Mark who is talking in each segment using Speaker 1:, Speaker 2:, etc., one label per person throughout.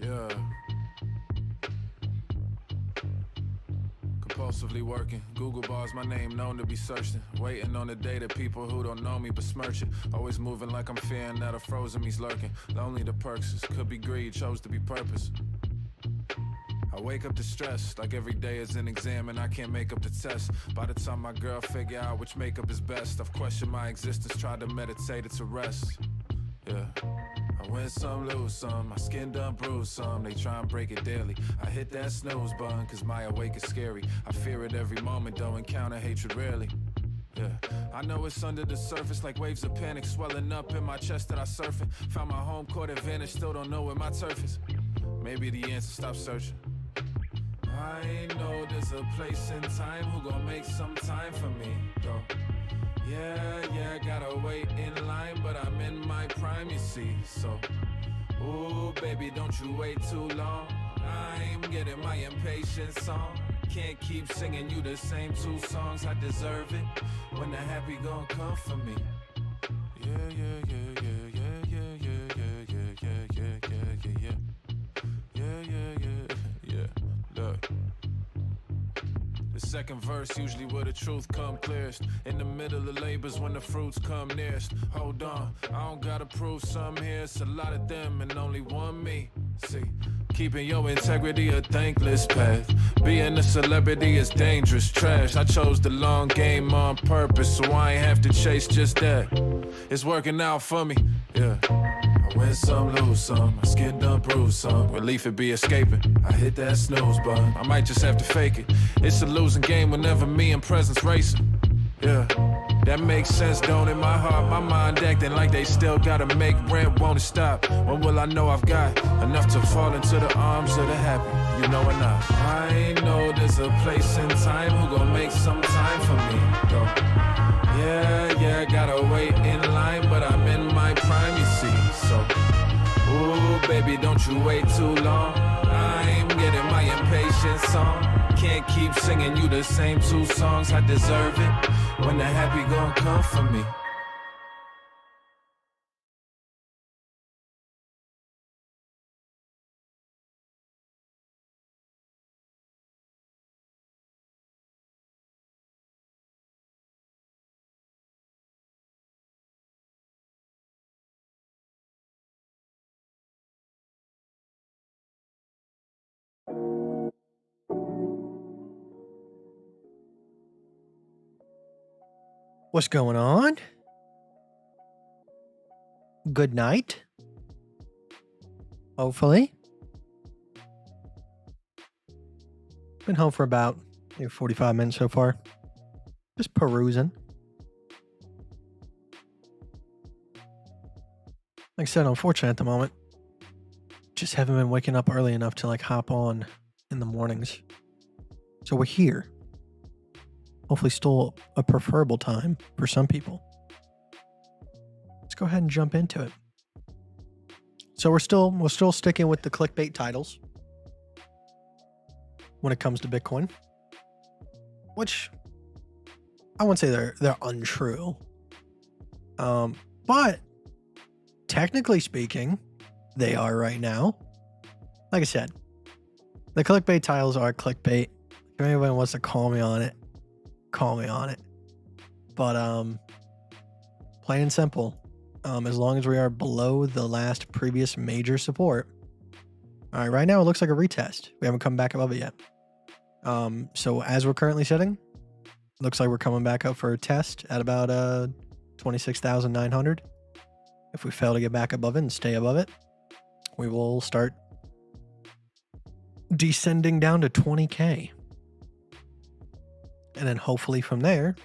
Speaker 1: Yeah. Compulsively working. Google bars my name known to be searching. Waiting on the day that people who don't know me besmirch it. Always moving like I'm fearing that a frozen me's lurking. Lonely the perks is. Could be greed, chose to be purpose. I wake up distressed, like every day is an exam and I can't make up the test. By the time my girl figure out which makeup is best, I've questioned my existence, tried to meditate it to rest. Yeah. I win some, lose some, my skin done bruised some. They try and break it daily. I hit that snooze button, cause my awake is scary. I fear it every moment, don't encounter hatred rarely. Yeah, I know it's under the surface like waves of panic swelling up in my chest that I surfing. Found my home court advantage, still don't know where my turf is. Maybe the answer, stop searching. I know there's a place in time who gon' make some time for me, though. Yeah, gotta wait in line, but I'm in my prime, you see, so. Ooh, baby, don't you wait too long. I'm getting my impatience on. Can't keep singing you the same two songs, I deserve it. When the happy gon' come for me. Look. The second verse usually where the truth come clearest. In the middle of labors when the fruits come nearest. Hold on, I don't gotta prove some here. It's a lot of them and only one me. See, keeping your integrity a thankless path. Being a celebrity is dangerous trash. I chose the long game on purpose, so I ain't have to chase just that. It's working out for me, yeah. I win some, lose some, my skin done bruised some. Relief it be escaping, I hit that snooze button. I might just have to fake it. It's a losing game whenever me and presence racing. Yeah, that makes sense, don't it? My heart, my mind acting like they still gotta make rent, won't it stop? When will I know I've got enough to fall into the arms of the happy? You know or not? I know there's a place in time who gon' make some time for me, though. Yeah, gotta wait in line, but I'm in my prime, you see, so. Ooh, baby, don't you wait too long. I'm getting my impatience on. Can't keep singing you the same two songs, I deserve it. When the happy gon' come for me.
Speaker 2: What's going on? Good night. Hopefully. Been home for about maybe 45 minutes so far. Just perusing. Like I said, unfortunate at the moment. Just haven't been waking up early enough to like hop on in the mornings. So we're here. Hopefully still a preferable time for some people. Let's go ahead and jump into it. So we're still sticking with the clickbait titles when it comes to Bitcoin, which I wouldn't say they're untrue. But technically speaking, they are right now. Like I said, the clickbait titles are clickbait. If anyone wants to call me on it, call me on it. But plain and simple, as long as we are below the last previous major support. All right, right now it looks like a retest. We haven't come back above it yet. So as we're currently sitting, looks like we're coming back up for a test at about 26,900. If we fail to get back above it and stay above it, we will start descending down to 20K. And then hopefully from there,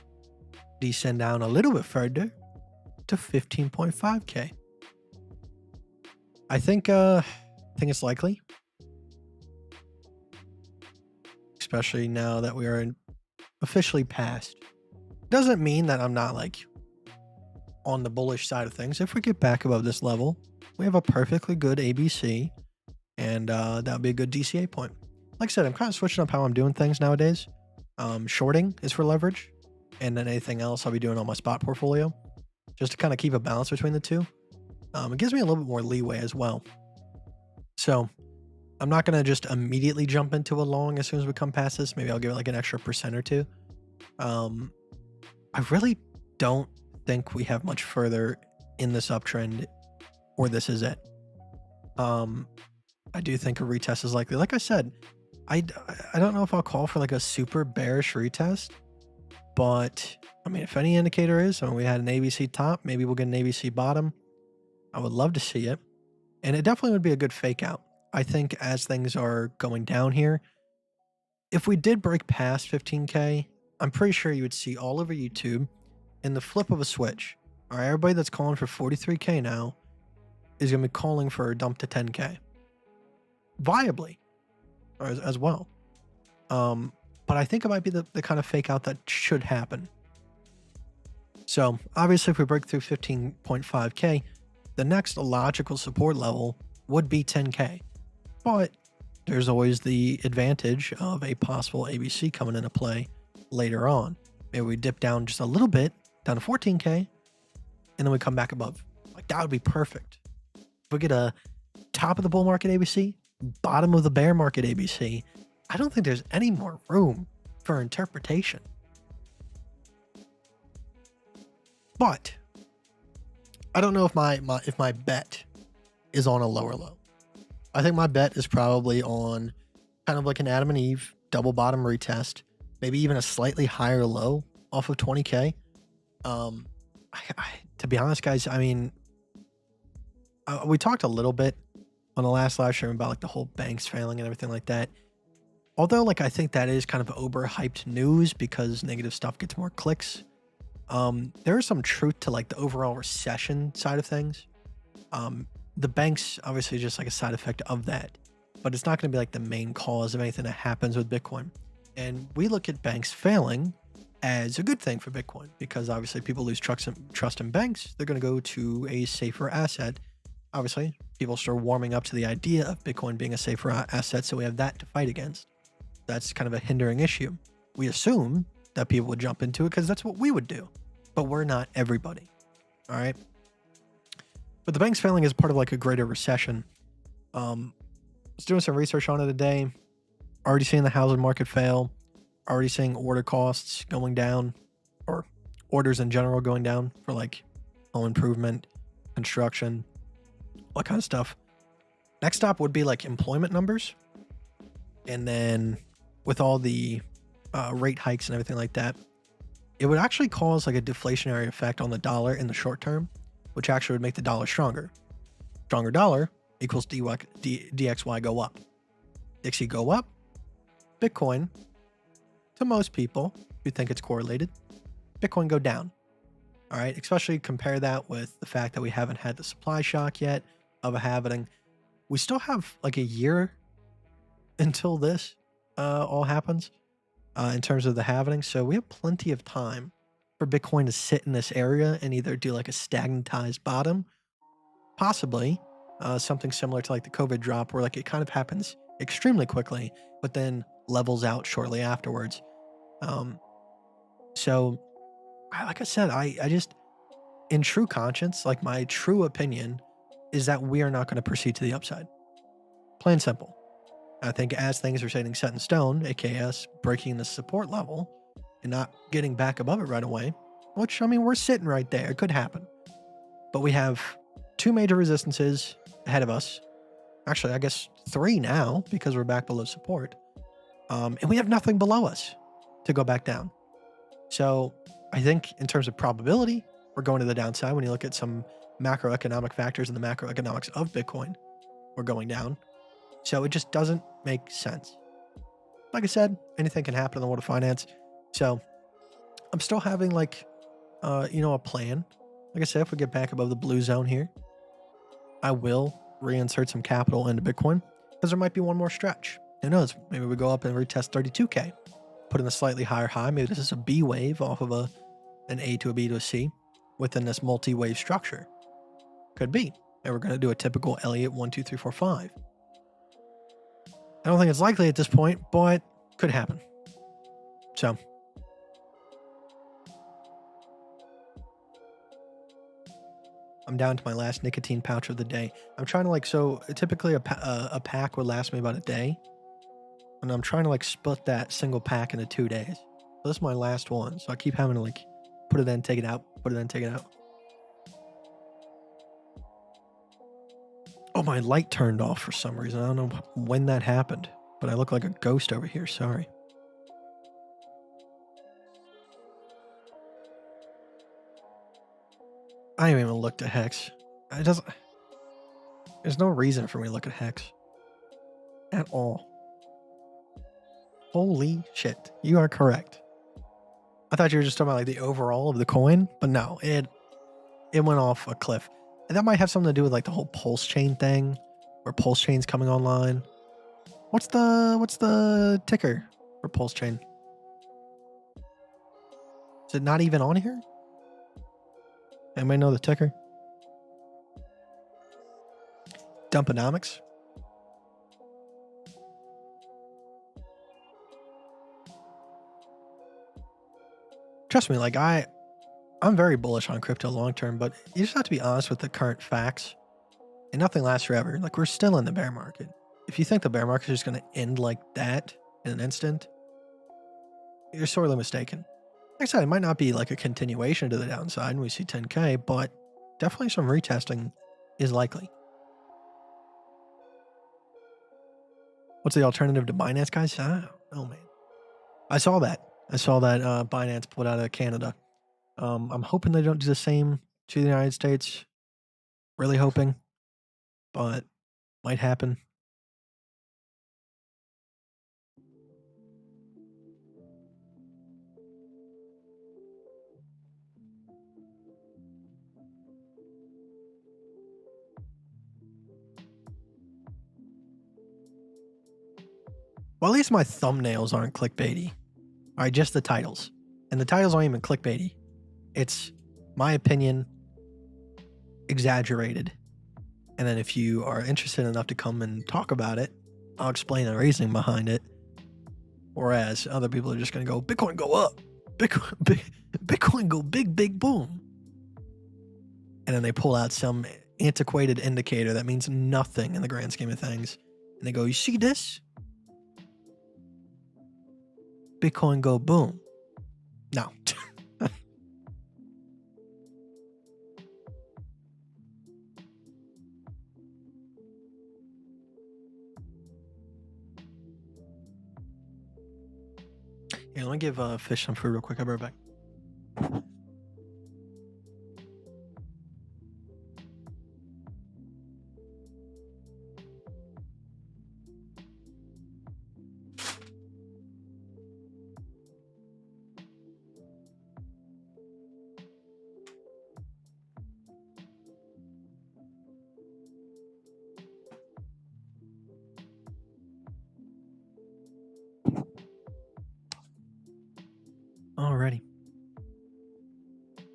Speaker 2: descend down a little bit further to 15.5K. I think it's likely. Especially now that we are officially past. Doesn't mean that I'm not like on the bullish side of things. If we get back above this level, we have a perfectly good ABC, and that would be a good DCA point. Like I said, I'm kind of switching up how I'm doing things nowadays. Shorting is for leverage, and then anything else I'll be doing on my spot portfolio, just to kind of keep a balance between the two. It gives me a little bit more leeway as well. So I'm not going to just immediately jump into a long as soon as we come past this. Maybe I'll give it like an extra % or two. I really don't think we have much further in this uptrend, or this is it. I do think a retest is likely. Like I said, I don't know if I'll call for like a super bearish retest, but I mean, if any indicator is, I mean, we had an ABC top, maybe we'll get an ABC bottom. I would love to see it. And it definitely would be a good fake out. I think as things are going down here, if we did break past 15K, I'm pretty sure you would see all over YouTube in the flip of a switch. All right, everybody that's calling for 43K now is going to be calling for a dump to 10K. Viably, as well. But I think it might be the kind of fake out that should happen. So obviously if we break through 15.5K, the next logical support level would be 10K. But there's always the advantage of a possible ABC coming into play later on. Maybe we dip down just a little bit, down to 14K, and then we come back above. Like, that would be perfect. If we get a top of the bull market ABC, bottom of the bear market ABC, I don't think there's any more room for interpretation. But I don't know if my bet is on a lower low. I think my bet is probably on kind of like an Adam and Eve double bottom retest, maybe even a slightly higher low off of 20K. To be honest, guys, I mean, we talked a little bit on the last live stream about like the whole banks failing and everything like that. Although, like, I think that is kind of overhyped news because negative stuff gets more clicks. There is some truth to like the overall recession side of things. The banks obviously just like a side effect of that, but it's not going to be like the main cause of anything that happens with Bitcoin. And we look at banks failing as a good thing for Bitcoin because obviously people lose trust in banks. They're going to go to a safer asset. Obviously, people start warming up to the idea of Bitcoin being a safer asset, so we have that to fight against. That's kind of a hindering issue. We assume that people would jump into it because that's what we would do, but we're not everybody. All right. But the bank's failing is part of like a greater recession. I was doing some research on it today. Already seeing the housing market fail. Already seeing order costs going down, or orders in general going down for like home improvement, construction, all kind of stuff. Next stop would be like employment numbers. And then with all the rate hikes and everything like that, it would actually cause like a deflationary effect on the dollar in the short term, which actually would make the dollar stronger. Stronger dollar equals DXY go up. DXY go up, Bitcoin, to most people who think it's correlated, Bitcoin go down. All right, especially compare that with the fact that we haven't had the supply shock yet of a halving. We still have like a year until this all happens in terms of the halving. So we have plenty of time for Bitcoin to sit in this area and either do like a stagnantized bottom, possibly something similar to like the COVID drop where like it kind of happens extremely quickly, but then levels out shortly afterwards. So like I said, I just, in true conscience, like my true opinion is that we are not going to proceed to the upside. Plain and simple. I think as things are sitting set in stone, aka us breaking the support level and not getting back above it right away, which, I mean, we're sitting right there. It could happen. But we have two major resistances ahead of us. Actually, I guess three now because we're back below support. And we have nothing below us to go back down. So I think in terms of probability, we're going to the downside when you look at some macroeconomic factors and the macroeconomics of Bitcoin. We're going down. So it just doesn't make sense. Like I said, anything can happen in the world of finance. So I'm still having like, a plan. Like I said, if we get back above the blue zone here, I will reinsert some capital into Bitcoin because there might be one more stretch. Who knows? Maybe we go up and retest 32K, put in a slightly higher high. Maybe this is a B wave off of an A to a B to a C within this multi-wave structure. Could be. And we're going to do a typical Elliott 1, 2, 3, 4, 5. I don't think it's likely at this point, but could happen. So I'm down to my last nicotine pouch of the day. I'm trying to like, so typically a pack would last me about a day. And I'm trying to like split that single pack into 2 days. So this is my last one. So I keep having to like put it in, take it out, put it in, take it out. Oh, my light turned off for some reason. I don't know when that happened, but I look like a ghost over here. Sorry. I haven't even looked at Hex. It doesn't. There's no reason for me to look at Hex at all. Holy shit. You are correct. I thought you were just talking about like the overall of the coin, but no, it went off a cliff. And that might have something to do with like the whole pulse chain thing, or pulse chain's coming online. What's the ticker for pulse chain? Is it not even on here? Anybody know the ticker? Dumponomics? Trust me, like I'm very bullish on crypto long term, but you just have to be honest with the current facts. And nothing lasts forever. Like, we're still in the bear market. If you think the bear market is just going to end like that in an instant, you're sorely mistaken. Like I said, it might not be like a continuation to the downside and we see 10K, but definitely some retesting is likely. What's the alternative to Binance, guys? I don't know, man. I saw that Binance pulled out of Canada. I'm hoping they don't do the same to the United States. Really hoping, but might happen. Well, at least my thumbnails aren't clickbaity. All right, just the titles. And the titles aren't even clickbaity. It's my opinion, exaggerated. And then if you are interested enough to come and talk about it, I'll explain the reasoning behind it. Whereas other people are just going to go, Bitcoin go up. Bitcoin go big, big boom. And then they pull out some antiquated indicator that means nothing in the grand scheme of things. And they go, you see this? Bitcoin go boom. No. Here, let me give fish some food real quick. I'll be right back. Alrighty.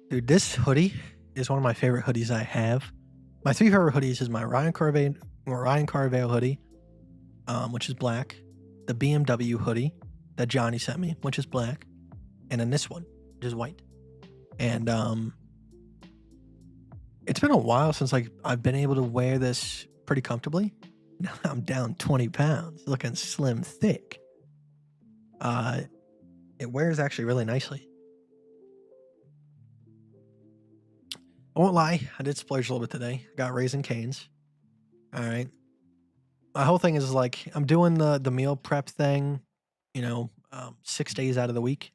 Speaker 2: Dude, this hoodie is one of my favorite hoodies I have. My 3 favorite hoodies is my Ryan Carveo hoodie, which is black, the BMW hoodie that Johnny sent me, which is black, and then this one, which is white. And it's been a while since like I've been able to wear this pretty comfortably. Now I'm down 20 pounds, looking slim thick. It wears actually really nicely. I won't lie, I did splurge a little bit today. Got Raisin Canes. All right. My whole thing is like I'm doing the meal prep thing, 6 days out of the week,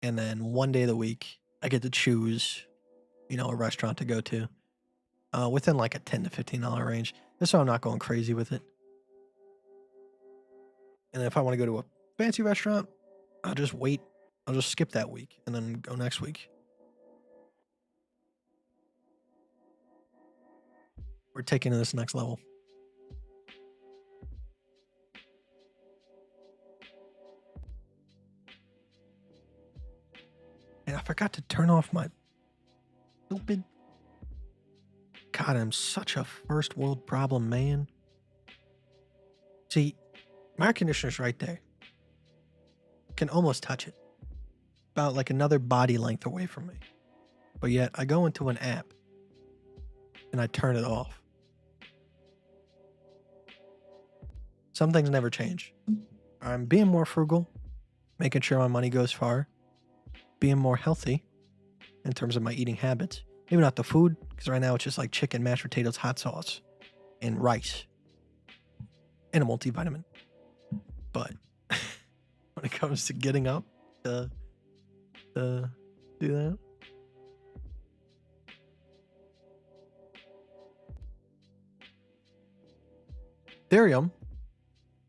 Speaker 2: and then 1 day of the week I get to choose, a restaurant to go to, within like a $10 to $15 range. Just so I'm not going crazy with it. And then if I want to go to a fancy restaurant, I'll just wait. I'll just skip that week and then go next week. We're taking to this next level. And I forgot to turn off my stupid. God, I'm such a first world problem, man. See, my air conditioner's right there. Can almost touch it. About like another body length away from me. But yet I go into an app and I turn it off. Some things never change. I'm being more frugal, making sure my money goes far, being more healthy in terms of my eating habits. Maybe not the food, because right now it's just like chicken, mashed potatoes, hot sauce, and rice, and a multivitamin. But when it comes to getting up to do that, Ethereum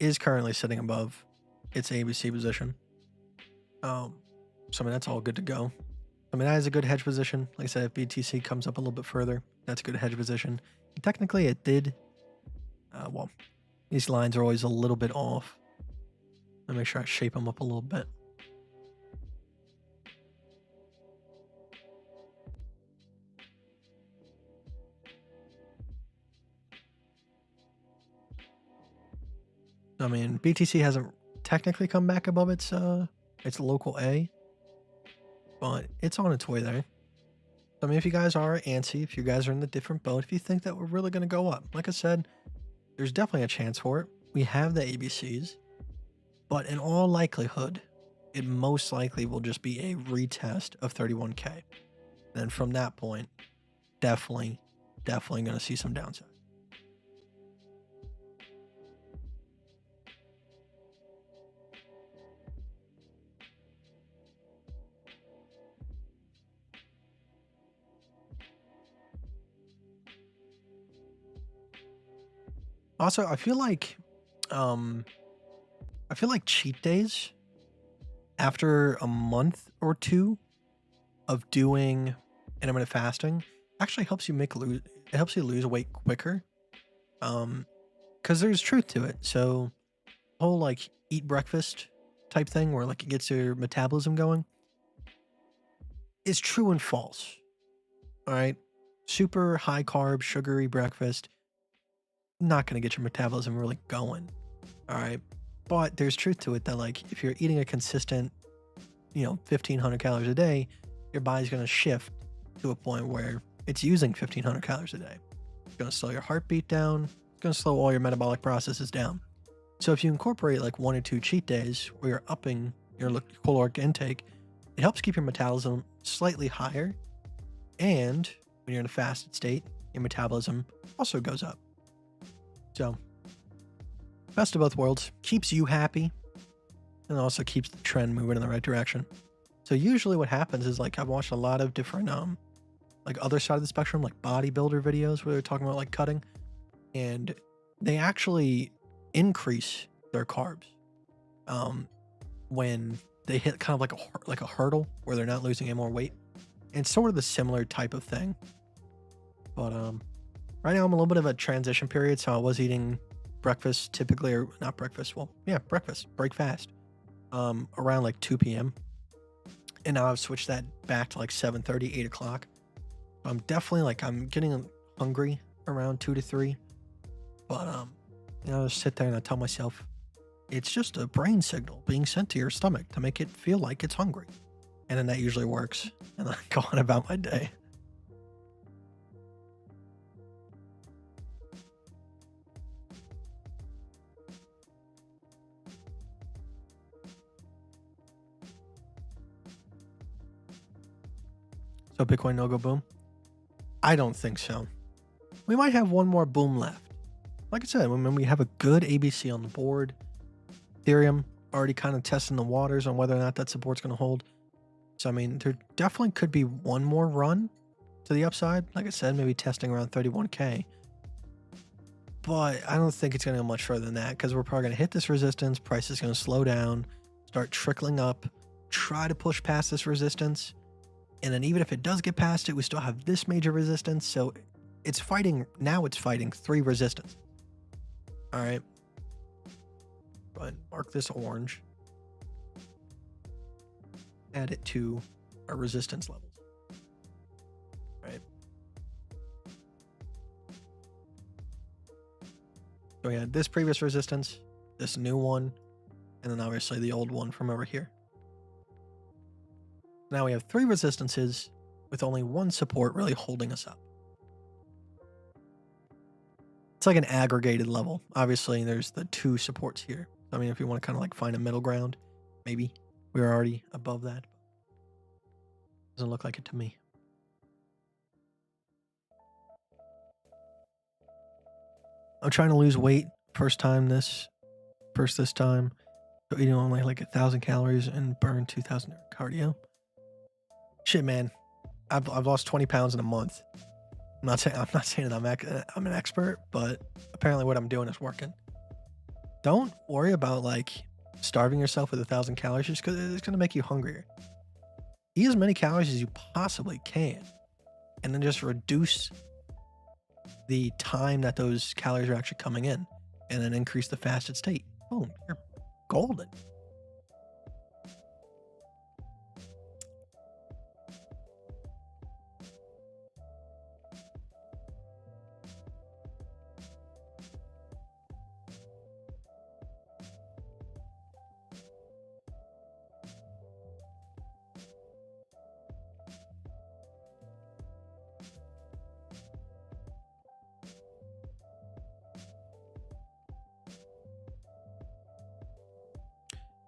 Speaker 2: is currently sitting above its ABC position. So I mean, that's all good to go. I mean, that is a good hedge position. Like I said, if BTC comes up a little bit further, that's a good hedge position. And technically, it did. Well, these lines are always a little bit off. Let me make sure I shape them up a little bit. I mean, BTC hasn't technically come back above its local A, but it's on its way there. I mean, if you guys are antsy, if you guys are in the different boat, if you think that we're really going to go up, like I said, there's definitely a chance for it. We have the ABCs, but in all likelihood, it most likely will just be a retest of 31K. And then from that point, definitely going to see some downside. Also, I feel like cheat days after a month or two of doing intermittent fasting actually helps you lose weight quicker. Because there's truth to it. So whole like eat breakfast type thing where like it gets your metabolism going is true and false. All right. Super high carb, sugary breakfast, not going to get your metabolism really going. All right. But there's truth to it that like if you're eating a consistent, 1,500 calories a day, your body's going to shift to a point where it's using 1,500 calories a day. It's going to slow your heartbeat down. It's going to slow all your metabolic processes down. So if you incorporate like 1 or 2 cheat days where you're upping your caloric intake, it helps keep your metabolism slightly higher. And when you're in a fasted state, your metabolism also goes up. So best of both worlds, keeps you happy and also keeps the trend moving in the right direction. So usually what happens is like I've watched a lot of different like other side of the spectrum, like bodybuilder videos where they're talking about like cutting, and they actually increase their carbs when they hit kind of like a hurdle where they're not losing any more weight. And sort of the similar type of thing. But right now I'm a little bit of a transition period, so I was eating breakfast typically, or not breakfast, well, yeah, breakfast, break fast, around like 2 p.m. And now I've switched that back to like 7:30, 8 o'clock. I'm definitely like, I'm getting hungry around 2 to 3. But, I just sit there and I tell myself, it's just a brain signal being sent to your stomach to make it feel like it's hungry. And then that usually works. And I go on about my day. So Bitcoin no go boom? I don't think so. We might have one more boom left. Like I said, when we have a good ABC on the board, Ethereum already kind of testing the waters on whether or not that support's going to hold. So, I mean, there definitely could be one more run to the upside. Like I said, maybe testing around 31K. But I don't think it's going to go much further than that because we're probably going to hit this resistance. Price is going to slow down, start trickling up, try to push past this resistance. And then even if it does get past it, we still have this major resistance. So it's fighting 3 resistance. All right. Go ahead and mark this orange. Add it to our resistance levels. All right. So we had this previous resistance, this new one, and then obviously the old one from over here. Now we have 3 resistances with only 1 support really holding us up. It's like an aggregated level. Obviously, there's the 2 supports here. I mean, if you want to kind of like find a middle ground, maybe we're already above that. Doesn't look like it to me. I'm trying to lose weight. First this time. So eating only like 1,000 calories and burn 2,000 cardio. Shit, man. I've lost 20 pounds in a month. I'm not saying that I'm an expert, but apparently what I'm doing is working. Don't worry about like starving yourself with 1,000 calories just because it's gonna make you hungrier. Eat as many calories as you possibly can, and then just reduce the time that those calories are actually coming in, and then increase the fasted state. Boom, you're golden.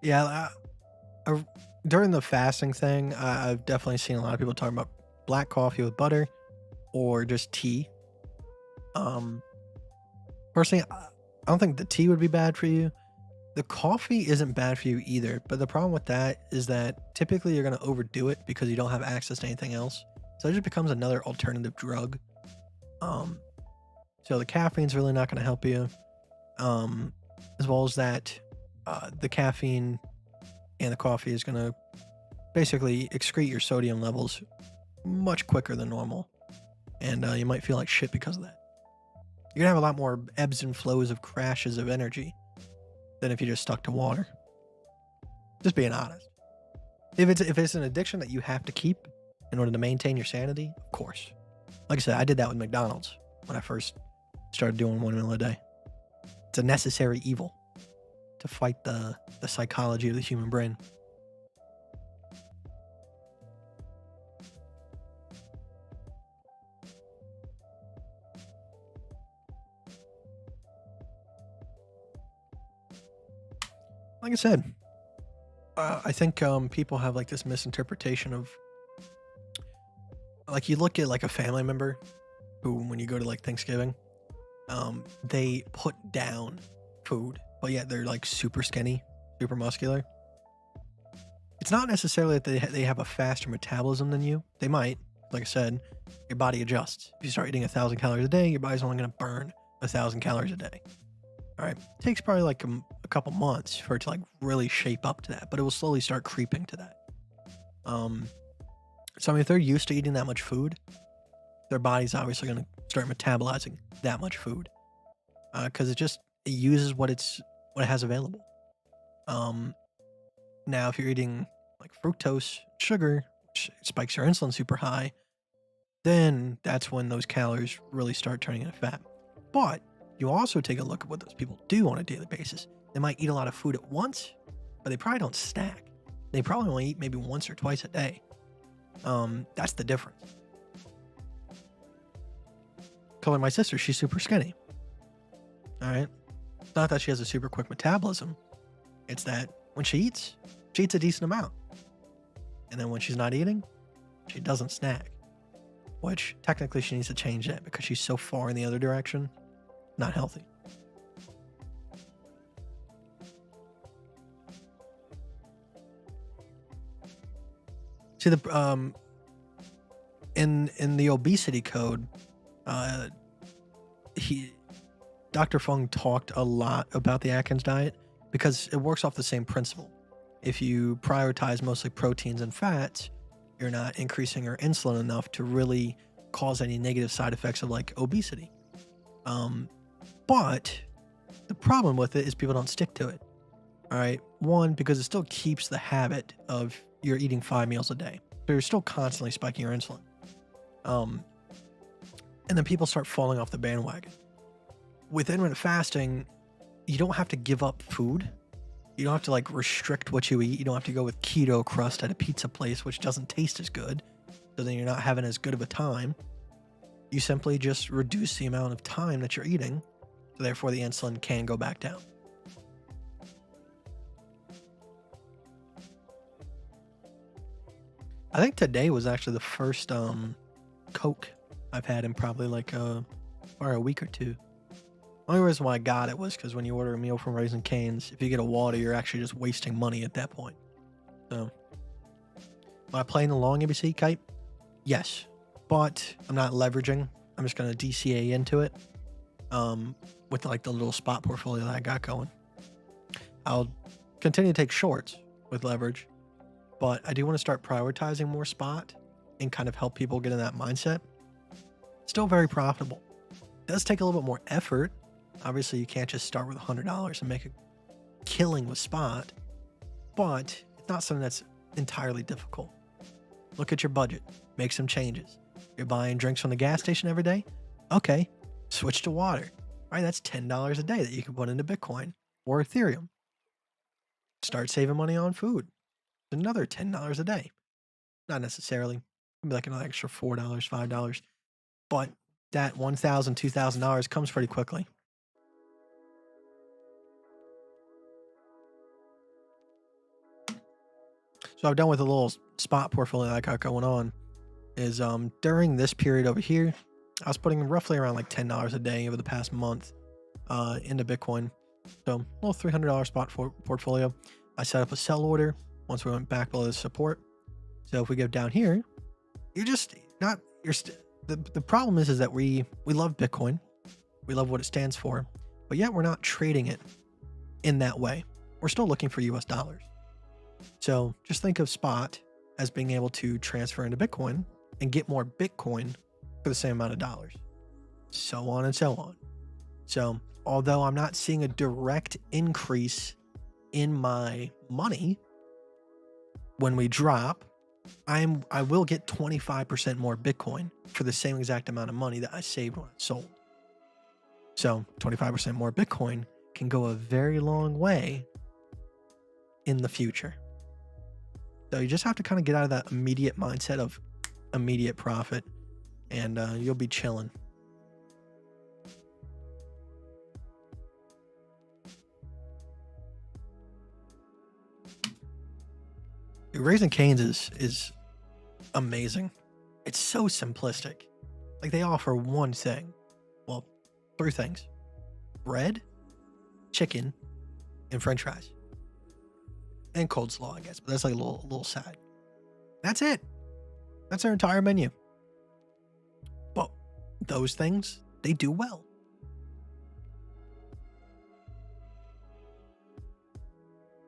Speaker 2: Yeah, during the fasting thing, I've definitely seen a lot of people talking about black coffee with butter or just tea. Personally, I don't think the tea would be bad for you. The coffee isn't bad for you either, but the problem with that is that typically you're going to overdo it because you don't have access to anything else. So it just becomes another alternative drug. So the caffeine's really not going to help you. As well as that, the caffeine and the coffee is going to basically excrete your sodium levels much quicker than normal. And you might feel like shit because of that. You're going to have a lot more ebbs and flows of crashes of energy than if you just stuck to water. Just being honest. If it's an addiction that you have to keep in order to maintain your sanity, of course. Like I said, I did that with McDonald's when I first started doing 1 meal a day. It's a necessary evil to fight the psychology of the human brain. Like I said, I think people have like this misinterpretation of, like, you look at like a family member who, when you go to like Thanksgiving, they put down food, but yet they're like super skinny, super muscular. It's not necessarily that they have a faster metabolism than you. They might. Like I said, your body adjusts. If you start eating 1,000 calories a day, your body's only going to burn 1,000 calories a day. All right. It takes probably like a couple months for it to like really shape up to that, but it will slowly start creeping to that. So I mean, if they're used to eating that much food, their body's obviously going to start metabolizing that much food, because it uses what it has available. Now, if you're eating like fructose, sugar, which spikes your insulin super high, then that's when those calories really start turning into fat. But you also take a look at what those people do on a daily basis. They might eat a lot of food at once, but they probably don't snack. They probably only eat maybe once or twice a day. That's the difference. Color my sister, she's super skinny. All right. It's not that she has a super quick metabolism. It's that when she eats a decent amount. And then when she's not eating, she doesn't snack. Which technically she needs to change that because she's so far in the other direction. Not healthy. See, the in the obesity code, Dr. Fung talked a lot about the Atkins diet because it works off the same principle. If you prioritize mostly proteins and fats, you're not increasing your insulin enough to really cause any negative side effects of like obesity. But the problem with it is people don't stick to it. All right. One, because it still keeps the habit of you're eating 5 meals a day. So you're still constantly spiking your insulin. And then people start falling off the bandwagon. With intermittent fasting, you don't have to give up food. You don't have to like restrict what you eat. You don't have to go with keto crust at a pizza place, which doesn't taste as good. So then you're not having as good of a time. You simply just reduce the amount of time that you're eating So therefore the insulin can go back down. I think today was actually the first Coke I've had in probably like a week or two. Only reason why I got it was because when you order a meal from Raising Cane's, if you get a water, you're actually just wasting money at that point. So, am I playing the long ABC, Kite? Yes, but I'm not leveraging. I'm just going to DCA into it with like the little spot portfolio that I got going. I'll continue to take shorts with leverage, but I do want to start prioritizing more spot and kind of help people get in that mindset. Still very profitable. It does take a little bit more effort. Obviously, you can't just start with $100 and make a killing with spot, but it's not something that's entirely difficult. Look at your budget. Make some changes. You're buying drinks from the gas station every day? Okay, switch to water. All right, that's $10 a day that you can put into Bitcoin or Ethereum. Start saving money on food. Another $10 a day. Not necessarily. Maybe like another extra $4, $5. But that $1,000, $2,000 comes pretty quickly. So I've done with a little spot portfolio that I got going on is during this period over here, I was putting roughly around like $10 a day over the past month into Bitcoin. So a little $300 spot portfolio. I set up a sell order once we went back below the support. So if we go down here, you're just not, the problem is that we love Bitcoin. We love what it stands for, but yet we're not trading it in that way. We're still looking for US dollars. So just think of spot as being able to transfer into Bitcoin and get more Bitcoin for the same amount of dollars, so on and so on. So although I'm not seeing a direct increase in my money when we drop, I will get 25% more Bitcoin for the same exact amount of money that I saved when I sold. So 25% more Bitcoin can go a very long way in the future. So you just have to kind of get out of that immediate mindset of immediate profit, and you'll be chilling. Raising Cane's is amazing. It's so simplistic. Like they offer one thing. Well, three things. Bread, chicken, and french fries. And cold slaw, I guess, but that's like a little side. That's it. That's their entire menu. But those things, they do well.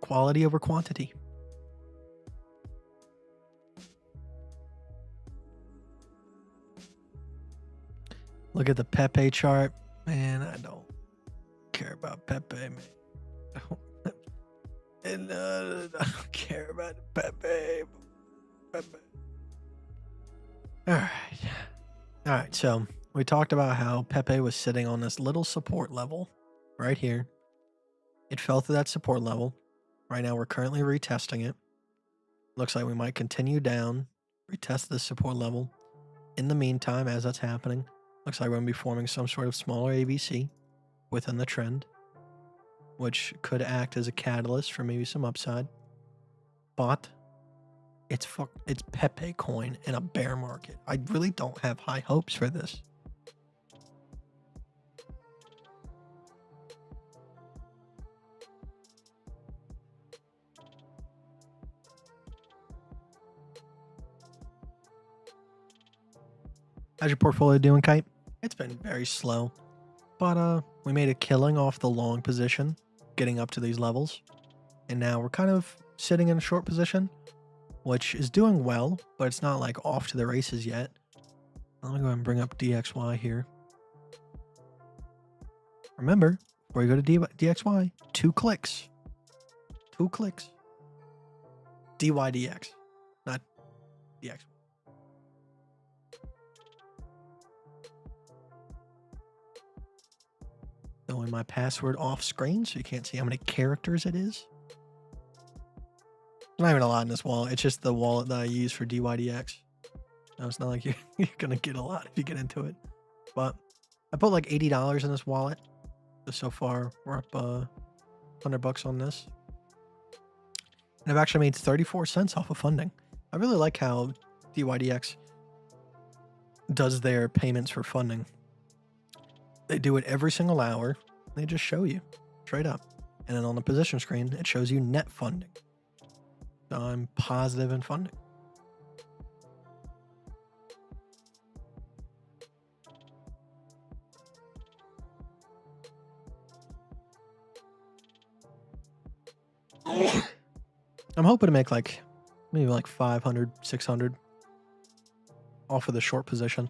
Speaker 2: Quality over quantity. Look at the Pepe chart. Man, I don't care about Pepe, man. And I don't care about Pepe. All right. So we talked about how Pepe was sitting on this little support level right here. It fell through that support level. Right now, we're currently retesting it. Looks like we might continue down, retest this support level. In the meantime, as that's happening, looks like we're going to be forming some sort of smaller AVC within the trend, which could act as a catalyst for maybe some upside. But it's Pepe coin in a bear market. I really don't have high hopes for this. How's your portfolio doing, Kite? It's been very slow, but we made a killing off the long position, getting up to these levels, and now we're kind of sitting in a short position, which is doing well, but it's not like off to the races yet. Let me go ahead and bring up DXY here. Remember, before you go to DXY, 2 clicks. 2 clicks. DYDX, not DXY. Throwing my password off screen so you can't see how many characters it is. Not even a lot in this wallet. It's just the wallet that I use for DYDX. No, it's not like you're going to get a lot if you get into it. But I put like $80 in this wallet So far, we're up $100 on this. And I've actually made 34 cents off of funding. I really like how DYDX does their payments for funding. They do it every single hour. They just show you straight up. And then on the position screen, it shows you net funding. So I'm positive in funding. I'm hoping to make like maybe like 500, 600 off of the short position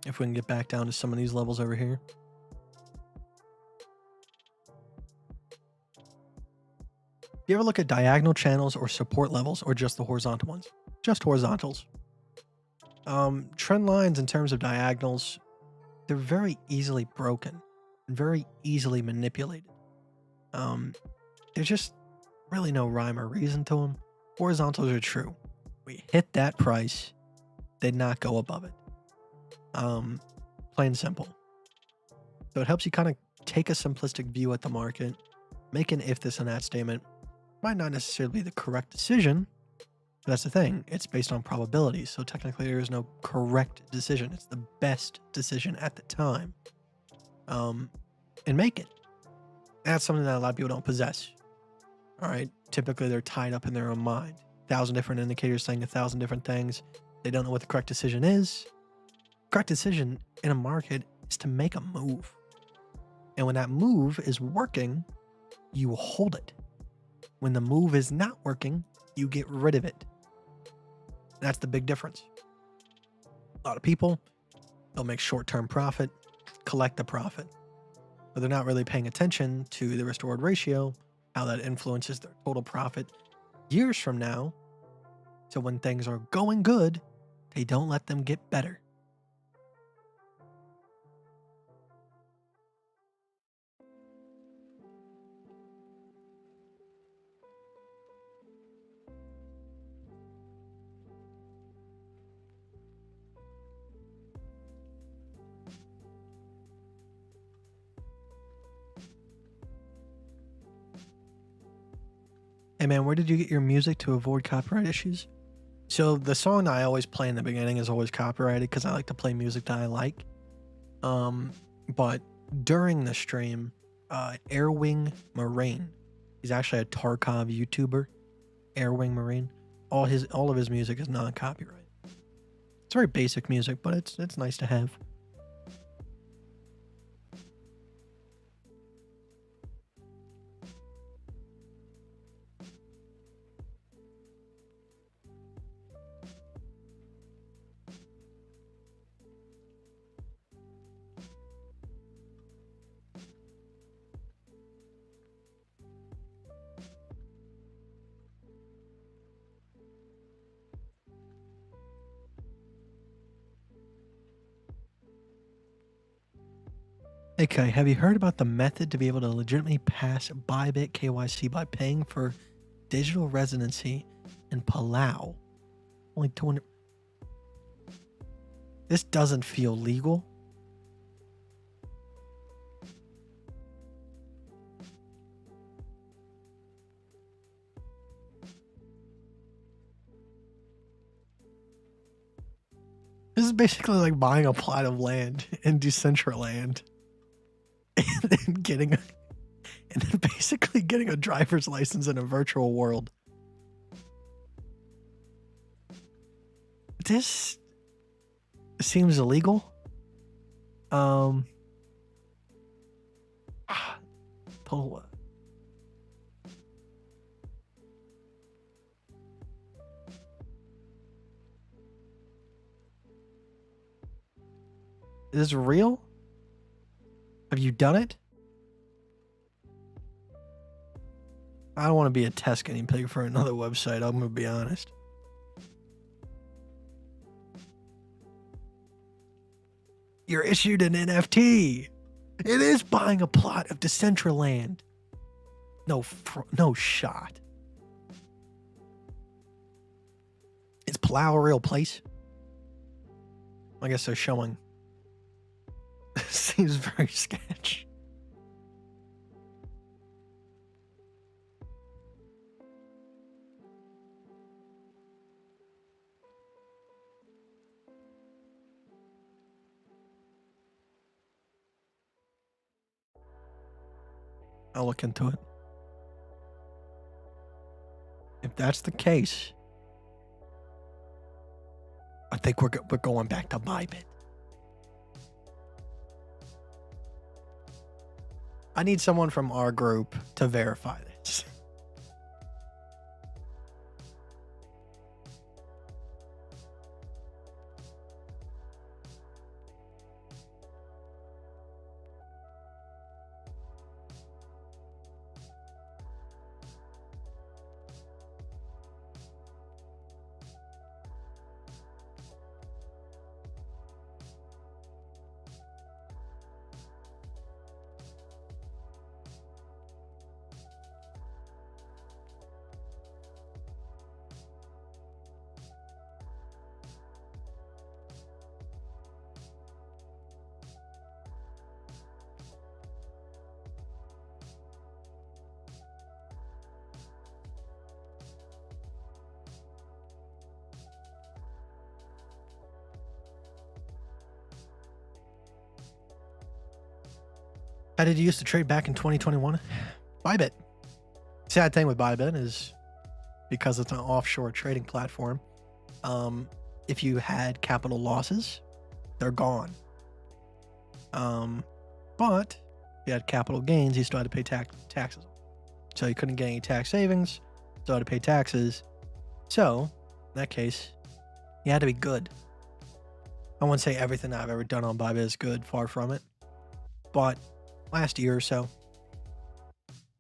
Speaker 2: if we can get back down to some of these levels over here. You ever look at diagonal channels or support levels, or just the horizontal ones? Just horizontals. Trend lines in terms of diagonals, they're very easily broken and very easily manipulated. There's just really no rhyme or reason to them. Horizontals are true. We hit that price, they'd not go above it. Plain and simple. So it helps you kind of take a simplistic view at the market, make an if this and that statement. Might not necessarily be the correct decision, but that's the thing. It's based on probabilities. So technically there is no correct decision. It's the best decision at the time. And make it. That's something that a lot of people don't possess. All right. Typically they're tied up in their own mind. 1,000 different indicators saying 1,000 different things. They don't know what the correct decision is. Correct decision in a market is to make a move. And when that move is working, you hold it. When the move is not working, you get rid of it. That's the big difference. A lot of people, they'll make short-term profit, collect the profit, but they're not really paying attention to the risk-reward ratio, how that influences their total profit years from now. So when things are going good, they don't let them get better. Hey man, where did you get your music to avoid copyright issues? So the song I always play in the beginning is always copyrighted because I like to play music that I like. But during the stream, Airwing Marine, he's actually a Tarkov YouTuber. Airwing Marine, all of his music is non-copyright. It's very basic music, but it's nice to have. Okay, have you heard about the method to be able to legitimately pass Bybit KYC by paying for digital residency in Palau? Only 200. This doesn't feel legal. This is basically like buying a plot of land in Decentraland. And then basically getting a driver's license in a virtual world. This seems illegal. Pull. Is this real? Have you done it? I don't want to be a test guinea pig for another website. I'm going to be honest. You're issued an NFT. It is buying a plot of Decentraland. No shot. Is Palau a real place? I guess they're showing. Seems very sketch. I'll look into it. If that's the case, I think we're going back to Bybit. I need someone from our group to verify this. How did you used to trade back in 2021? Bybit. Sad thing with Bybit is because it's an offshore trading platform, if you had capital losses, they're gone. But if you had capital gains, you still had to pay taxes. So you couldn't get any tax savings, still had to pay taxes. So in that case, you had to be good. I wouldn't say everything I've ever done on Bybit is good, far from it. But last year or so,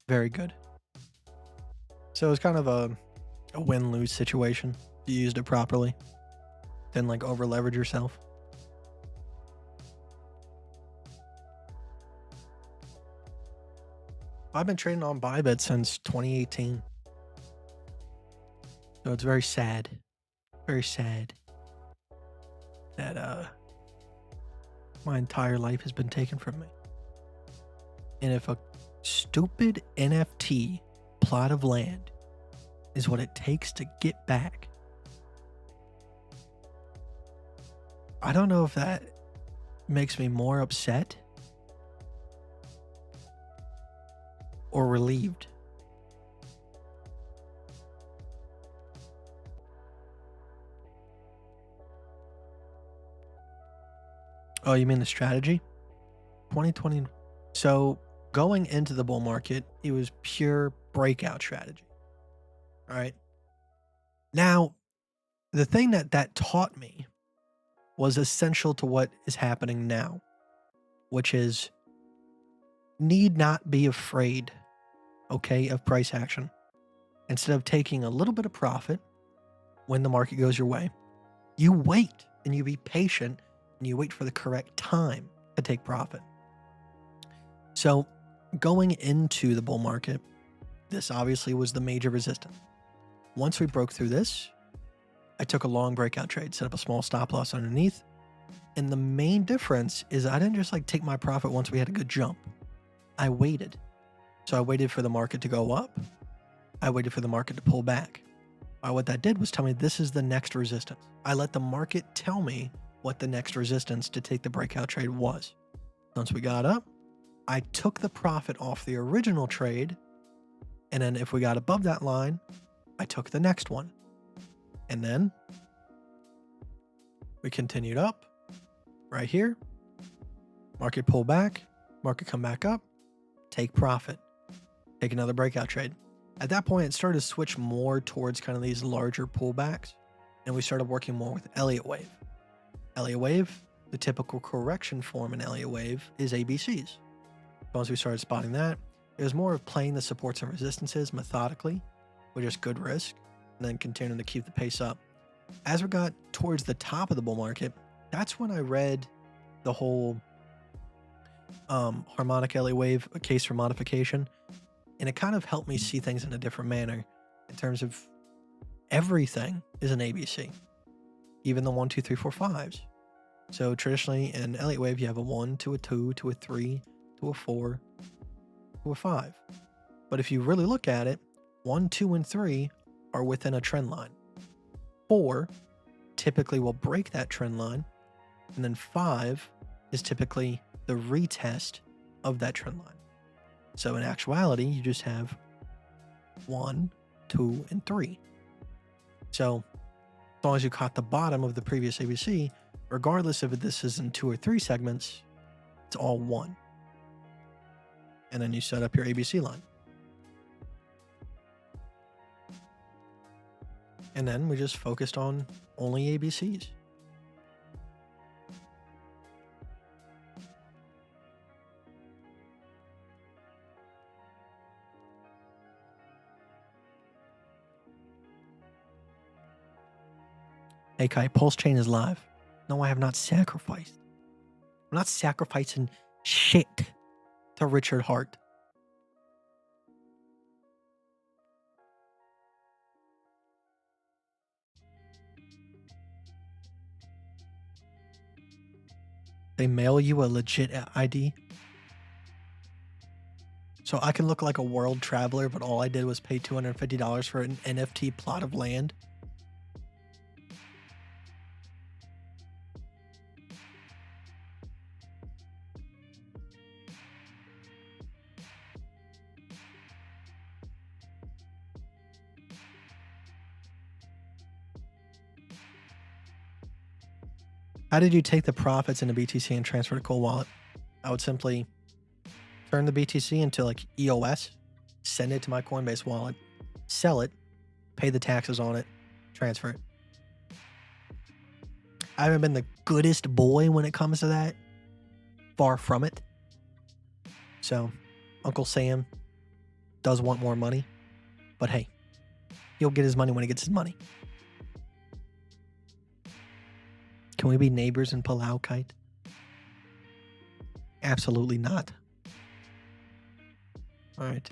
Speaker 2: very good. So it was kind of a win-lose situation. You used it properly. Didn't like over leverage yourself. I've been trading on Bybit since 2018. So it's very sad. Very sad that my entire life has been taken from me. And if a stupid NFT plot of land is what it takes to get back, I don't know if that makes me more upset or relieved. Oh, you mean the strategy? 2020. So going into the bull market, it was pure breakout strategy. All right. Now, the thing that taught me was essential to what is happening now, which is need not be afraid, okay, of price action. Instead of taking a little bit of profit when the market goes your way, you wait and you be patient and you wait for the correct time to take profit. So going into the bull market, this obviously was the major resistance. Once we broke through this, I took a long breakout trade, set up a small stop loss underneath. And the main difference is I didn't just like take my profit once we had a good jump. I waited. So I waited for the market to go up. I waited for the market to pull back. What that did was tell me this is the next resistance. I let the market tell me what the next resistance to take the breakout trade was. Once we got up, I took the profit off the original trade. And then if we got above that line, I took the next one. And then we continued up right here. Market pull back, market come back up, take profit, take another breakout trade. At that point, it started to switch more towards kind of these larger pullbacks. And we started working more with Elliott wave. Elliott wave, the typical correction form in Elliott wave is ABCs. Once we started spotting that, it was more of playing the supports and resistances methodically with just good risk and then continuing to keep the pace up. As we got towards the top of the bull market, that's when I read the whole harmonic Elliott wave, a case for modification. And it kind of helped me see things in a different manner in terms of everything is an ABC, even the 1, 2, 3, 4, 5s. So traditionally in Elliott wave, you have a 1 to a 2 to a 3 to a 4 to a 5. But if you really look at it, 1, 2, and 3 are within a trend line. 4 typically will break that trend line. And then 5 is typically the retest of that trend line. So in actuality, you just have 1, 2, and 3. So as long as you caught the bottom of the previous ABC, regardless if this is in 2 or 3 segments, it's all 1. And then you set up your ABC line. And then we just focused on only ABCs. Hey Kite, Pulse Chain is live. No, I have not sacrificed. I'm not sacrificing shit to Richard Hart. They mail you a legit ID. So I can look like a world traveler, but all I did was pay $250 for an NFT plot of land. How did you take the profits into BTC and transfer to Cold Wallet? I would simply turn the BTC into like EOS, send it to my Coinbase wallet, sell it, pay the taxes on it, transfer it. I haven't been the goodest boy when it comes to that. Far from it. So, Uncle Sam does want more money. But hey, he'll get his money when he gets his money. Can we be neighbors in Palau, Kite? Absolutely not. All right.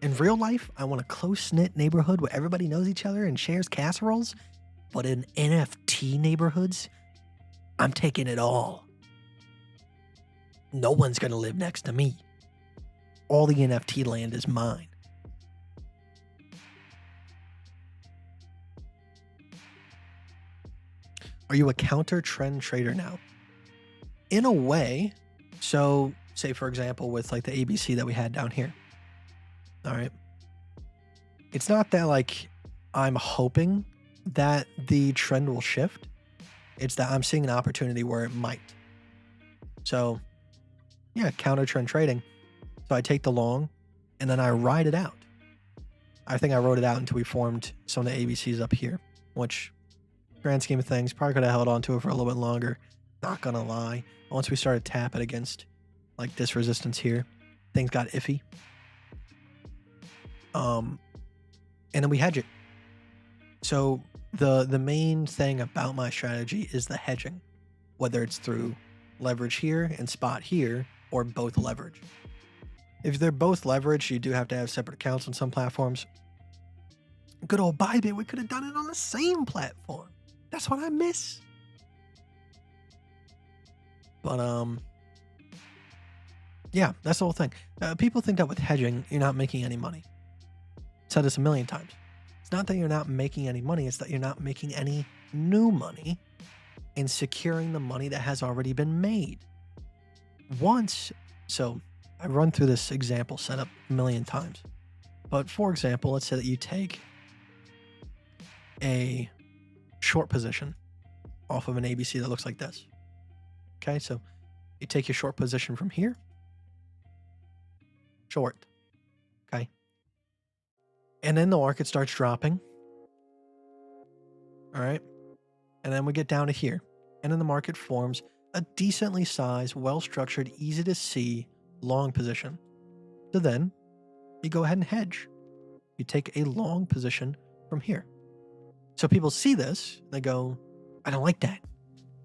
Speaker 2: In real life, I want a close-knit neighborhood where everybody knows each other and shares casseroles. But in NFT neighborhoods, I'm taking it all. No one's going to live next to me. All the NFT land is mine. Are you a counter trend trader now? In a way. So say for example, with like the ABC that we had down here. All right. It's not that like I'm hoping that the trend will shift. It's that I'm seeing an opportunity where it might. So yeah, counter trend trading. So I take the long and then I ride it out. I think I rode it out until we formed some of the ABCs up here, which grand scheme of things, probably could have held on to it for a little bit longer. Not gonna lie. Once we started tapping against like this resistance here, things got iffy. And then we hedge it. So the main thing about my strategy is the hedging, whether it's through leverage here and spot here or both leverage. If they're both leverage, you do have to have separate accounts on some platforms. Good old Bybit, we could have done it on the same platform. That's what I miss. But yeah, that's the whole thing. People think that with hedging, you're not making any money. I've said this a million times. It's not that you're not making any money, it's that you're not making any new money and securing the money that has already been made. So I run through this example setup a million times. But for example, let's say that you take a short position off of an ABC that looks like this. Okay, so you take your short position from here, short, okay? And then the market starts dropping, all right? And then we get down to here, and then the market forms a decently sized, well-structured, easy to see long position. So then you go ahead and hedge. You take a long position from here. So people see this, they go, I don't like that.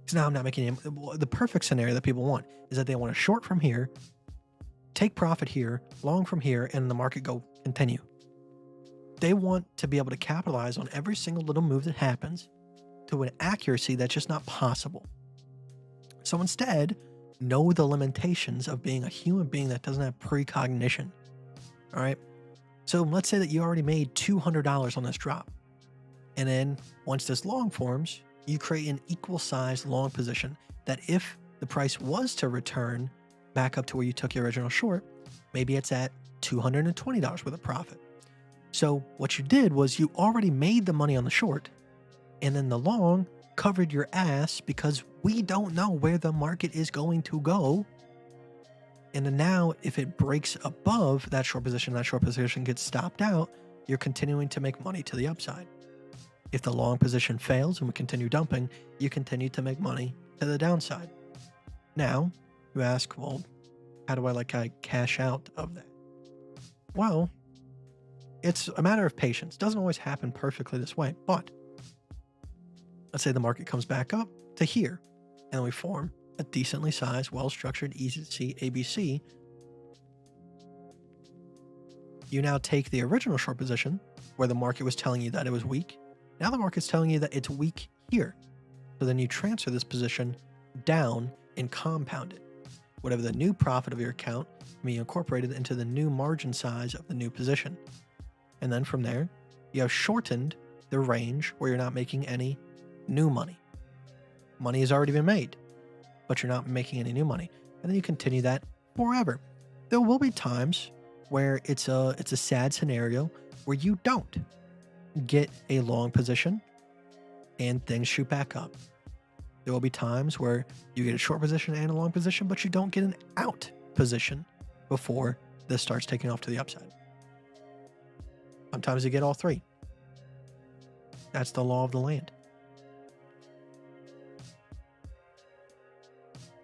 Speaker 2: Because now I'm not making any. The perfect scenario that people want is that they want to short from here, take profit here, long from here, and the market go continue. They want to be able to capitalize on every single little move that happens to an accuracy that's just not possible. So instead, know the limitations of being a human being that doesn't have precognition. All right. So let's say that you already made $200 on this drop. And then once this long forms, you create an equal sized long position that if the price was to return back up to where you took your original short, Maybe it's at $220 worth of profit. So what you did was you already made the money on the short, and then the long covered your ass because we don't know where the market is going to go. And then now if it breaks above that short position gets stopped out, you're continuing to make money to the upside. If the long position fails and we continue dumping, you continue to make money to the downside. Now, you ask, well, how do I cash out of that? Well, it's a matter of patience. It doesn't always happen perfectly this way, but let's say the market comes back up to here and we form a decently sized, well-structured, easy to see ABC. You now take the original short position where the market was telling you that it was weak. Now the market's telling you that it's weak here. So then you transfer this position down and compound it. Whatever the new profit of your account can be incorporated into the new margin size of the new position. And then from there, you have shortened the range where you're not making any new money. Money has already been made, but you're not making any new money. And then you continue that forever. There will be times where it's a sad scenario where you don't get a long position and things shoot back up. There will be times where you get a short position and a long position, but you don't get an out position before this starts taking off to the upside. Sometimes you get all three. That's the law of the land.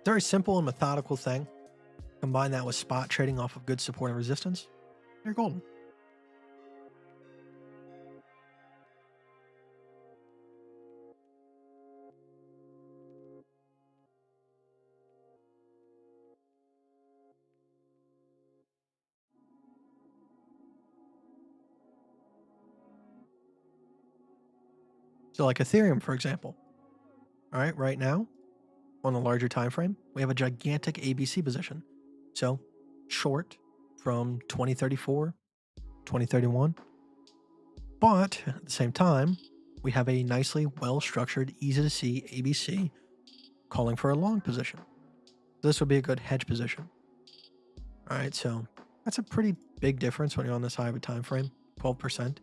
Speaker 2: Very simple and methodical thing. Combine that with spot trading off of good support and resistance, you're golden. So like Ethereum, for example. All right, right now, on the larger time frame, we have a gigantic ABC position. So short from 2034, 2031. But at the same time, we have a nicely well-structured, easy to see ABC calling for a long position. This would be a good hedge position. All right, so that's a pretty big difference when you're on this high of a time frame, 12%.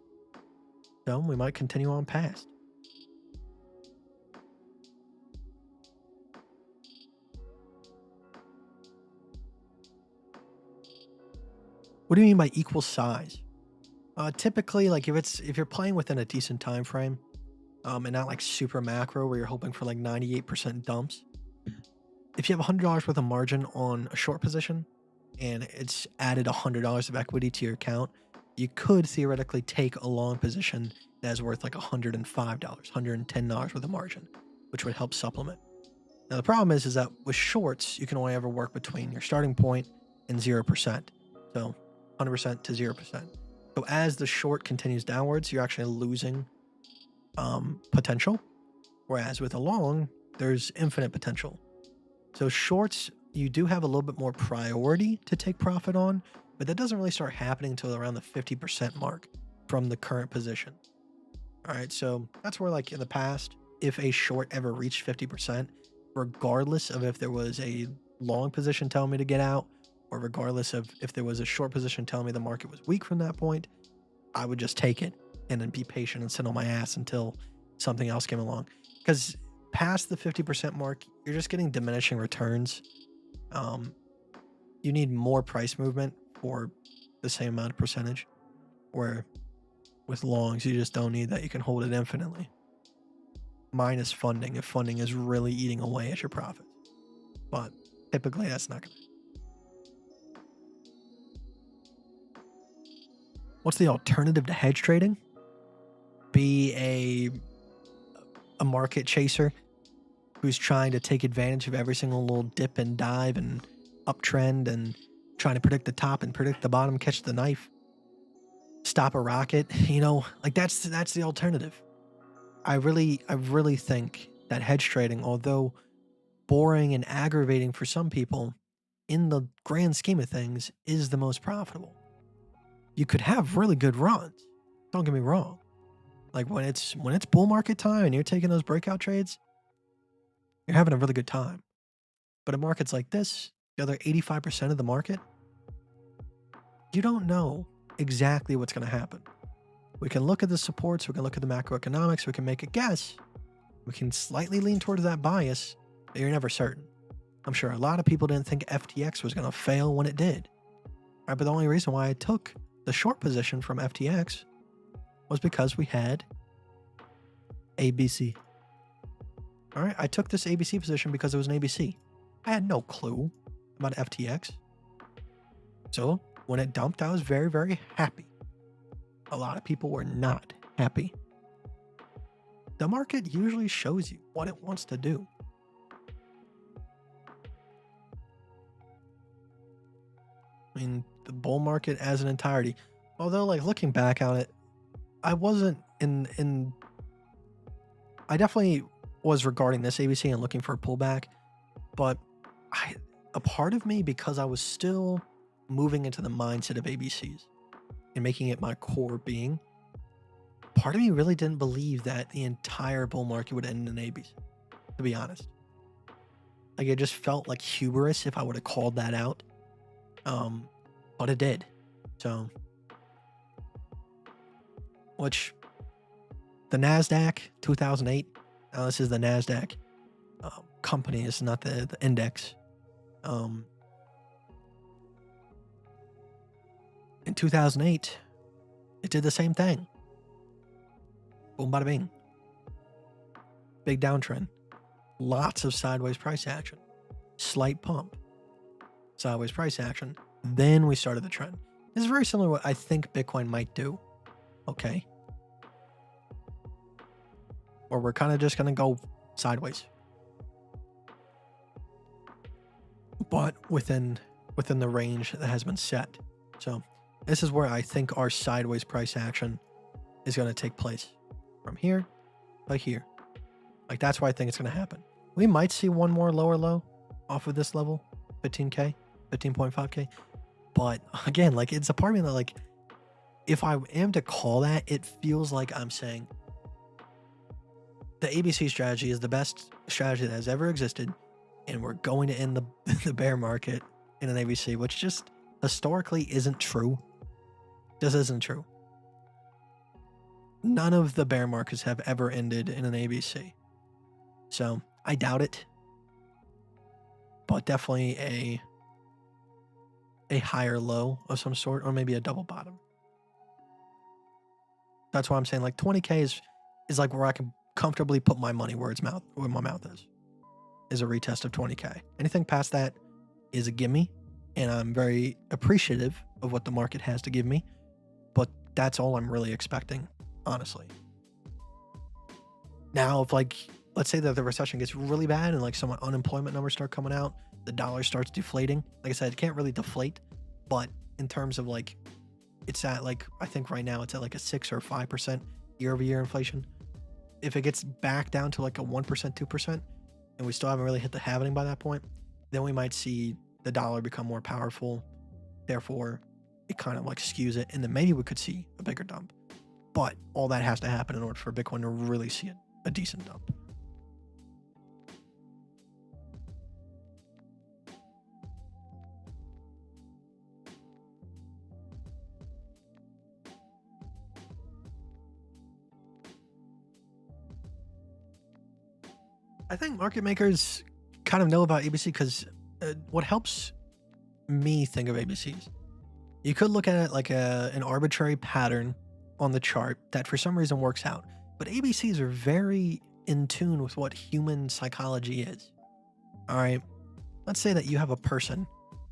Speaker 2: So we might continue on past. What do you mean by equal size? Typically, like if you're playing within a decent time frame, and not like super macro where you're hoping for like 98% dumps. If you have $100 worth of margin on a short position and it's added $100 of equity to your account, you could theoretically take a long position that is worth like $105, $110 worth of margin, which would help supplement. Now the problem is that with shorts, you can only ever work between your starting point and 0%. So 100% to 0%. So as the short continues downwards, you're actually losing potential. Whereas with a long, there's infinite potential. So shorts, you do have a little bit more priority to take profit on, but that doesn't really start happening until around the 50% mark from the current position. All right, so that's where like in the past, if a short ever reached 50%, regardless of if there was a long position telling me to get out, or regardless of if there was a short position telling me the market was weak from that point, I would just take it and then be patient and sit on my ass until something else came along. Because past the 50% mark, you're just getting diminishing returns. You need more price movement for the same amount of percentage, where with longs, you just don't need that. You can hold it infinitely. Minus funding, if funding is really eating away at your profits. But typically that's not going to. What's the alternative to hedge trading? Be a market chaser who's trying to take advantage of every single little dip and dive and uptrend and trying to predict the top and predict the bottom, catch the knife, stop a rocket, like that's the alternative. I really think that hedge trading, although boring and aggravating for some people, in the grand scheme of things, is the most profitable. You could have really good runs. Don't get me wrong. Like when it's bull market time and you're taking those breakout trades, you're having a really good time. But in markets like this, the other 85% of the market, you don't know exactly what's going to happen. We can look at the supports, we can look at the macroeconomics, we can make a guess. We can slightly lean towards that bias, but you're never certain. I'm sure a lot of people didn't think FTX was going to fail when it did. Right, but the only reason why I took the short position from FTX was because we had ABC. All right, I took this ABC position because it was an ABC. I had no clue about FTX. So when it dumped, I was very, very happy. A lot of people were not happy. The market usually shows you what it wants to do. I mean, the bull market as an entirety, although like looking back on it, I wasn't I definitely was regarding this ABC and looking for a pullback, but a part of me, because I was still moving into the mindset of ABCs and making it my core being, part of me really didn't believe that the entire bull market would end in ABC, to be honest. Like, it just felt like hubris if I would have called that out. But it did. So, which the NASDAQ 2008, this is the NASDAQ company, it's not the index. In 2008, it did the same thing. Boom, bada bing. Big downtrend. Lots of sideways price action. Slight pump. Sideways price action. Then we started the trend. This is very similar to what I think Bitcoin might do. Okay. Or we're kind of just going to go sideways. But within the range that has been set. So this is where I think our sideways price action is going to take place. From here to here. Like, that's where I think it's going to happen. We might see one more lower low off of this level. 15K, 15.5K. But again, like, it's a part of me that, like, if I am to call that, it feels like I'm saying the ABC strategy is the best strategy that has ever existed, and we're going to end the bear market in an ABC, which just historically isn't true. This isn't true. None of the bear markets have ever ended in an ABC. So I doubt it. But definitely a higher low of some sort, or maybe a double bottom. That's why I'm saying, like, 20K is like where I can comfortably put my money where my mouth is a retest of 20K. Anything past that is a gimme, and I'm very appreciative of what the market has to give me. But that's all I'm really expecting, honestly. Now, if, like, let's say that the recession gets really bad and, like, some unemployment numbers start coming out, the dollar starts deflating. Like I said, it can't really deflate, but in terms of, like, it's at, like, I think right now it's at like a 6 or 5% year-over-year inflation. If it gets back down to like a 1%, 2%, and we still haven't really hit the halving by that point, then we might see the dollar become more powerful. Therefore, it kind of like skews it, and then maybe we could see a bigger dump. But all that has to happen in order for Bitcoin to really see a decent dump. I think market makers kind of know about ABC because what helps me think of ABCs, you could look at it like an arbitrary pattern on the chart that for some reason works out. But ABCs are very in tune with what human psychology is. All right. Let's say that you have a person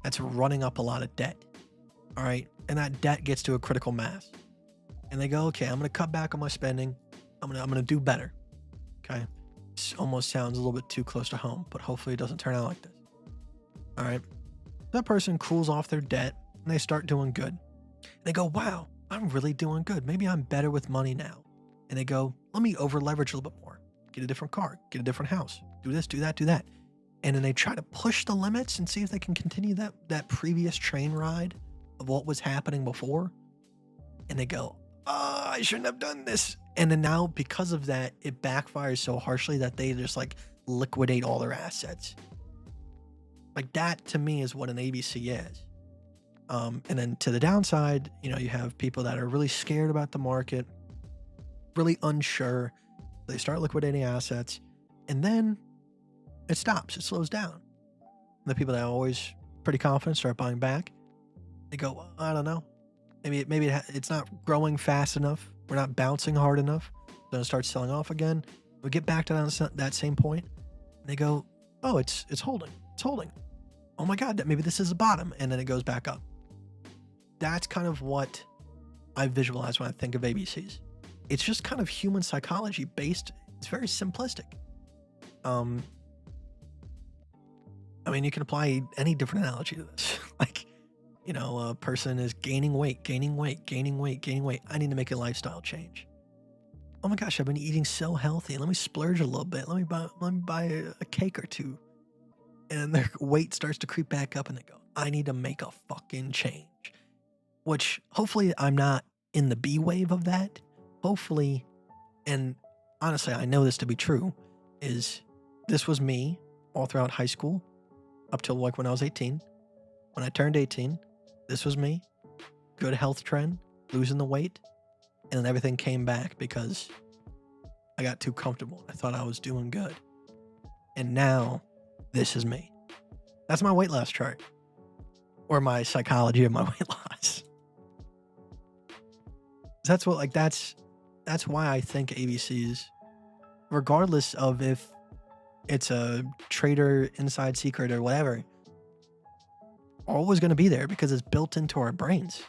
Speaker 2: that's running up a lot of debt. All right. And that debt gets to a critical mass. And they go, okay, I'm going to cut back on my spending. I'm going to do better. Okay. Almost sounds a little bit too close to home, but hopefully it doesn't turn out like this. All right. That person cools off their debt and they start doing good. And they go, wow, I'm really doing good. Maybe I'm better with money now. And they go, let me over leverage a little bit more. Get a different car, get a different house, do this, do that, do that. And then they try to push the limits and see if they can continue that previous train ride of what was happening before. And they go, oh, I shouldn't have done this. And then now, because of that, it backfires so harshly that they just like liquidate all their assets. Like, that to me is what an ABC is. And then to the downside, you know, you have people that are really scared about the market, really unsure. They start liquidating assets, and then it stops. It slows down. The people that are always pretty confident start buying back. They go, well, I don't know. Maybe it's not growing fast enough. We're not bouncing hard enough. Then it starts selling off again. We get back to that same point. And they go, oh, it's holding. It's holding. Oh my God, maybe this is a bottom. And then it goes back up. That's kind of what I visualize when I think of ABCs. It's just kind of human psychology based. It's very simplistic. I mean, you can apply any different analogy to this. Like, you know, a person is gaining weight. I need to make a lifestyle change. Oh my gosh, I've been eating so healthy. Let me splurge a little bit. Let me buy a cake or two. And their weight starts to creep back up and they go, I need to make a fucking change. Which hopefully I'm not in the B wave of that. Hopefully, and honestly, I know this to be true, is this was me all throughout high school up till like when I was 18. When I turned 18, this was me. Good health trend, losing the weight. And then everything came back because I got too comfortable. I thought I was doing good. And now this is me. That's my weight loss chart. Or my psychology of my weight loss. That's what, like, that's why I think ABCs, regardless of if it's a trader inside secret or whatever, are always going to be there because it's built into our brains.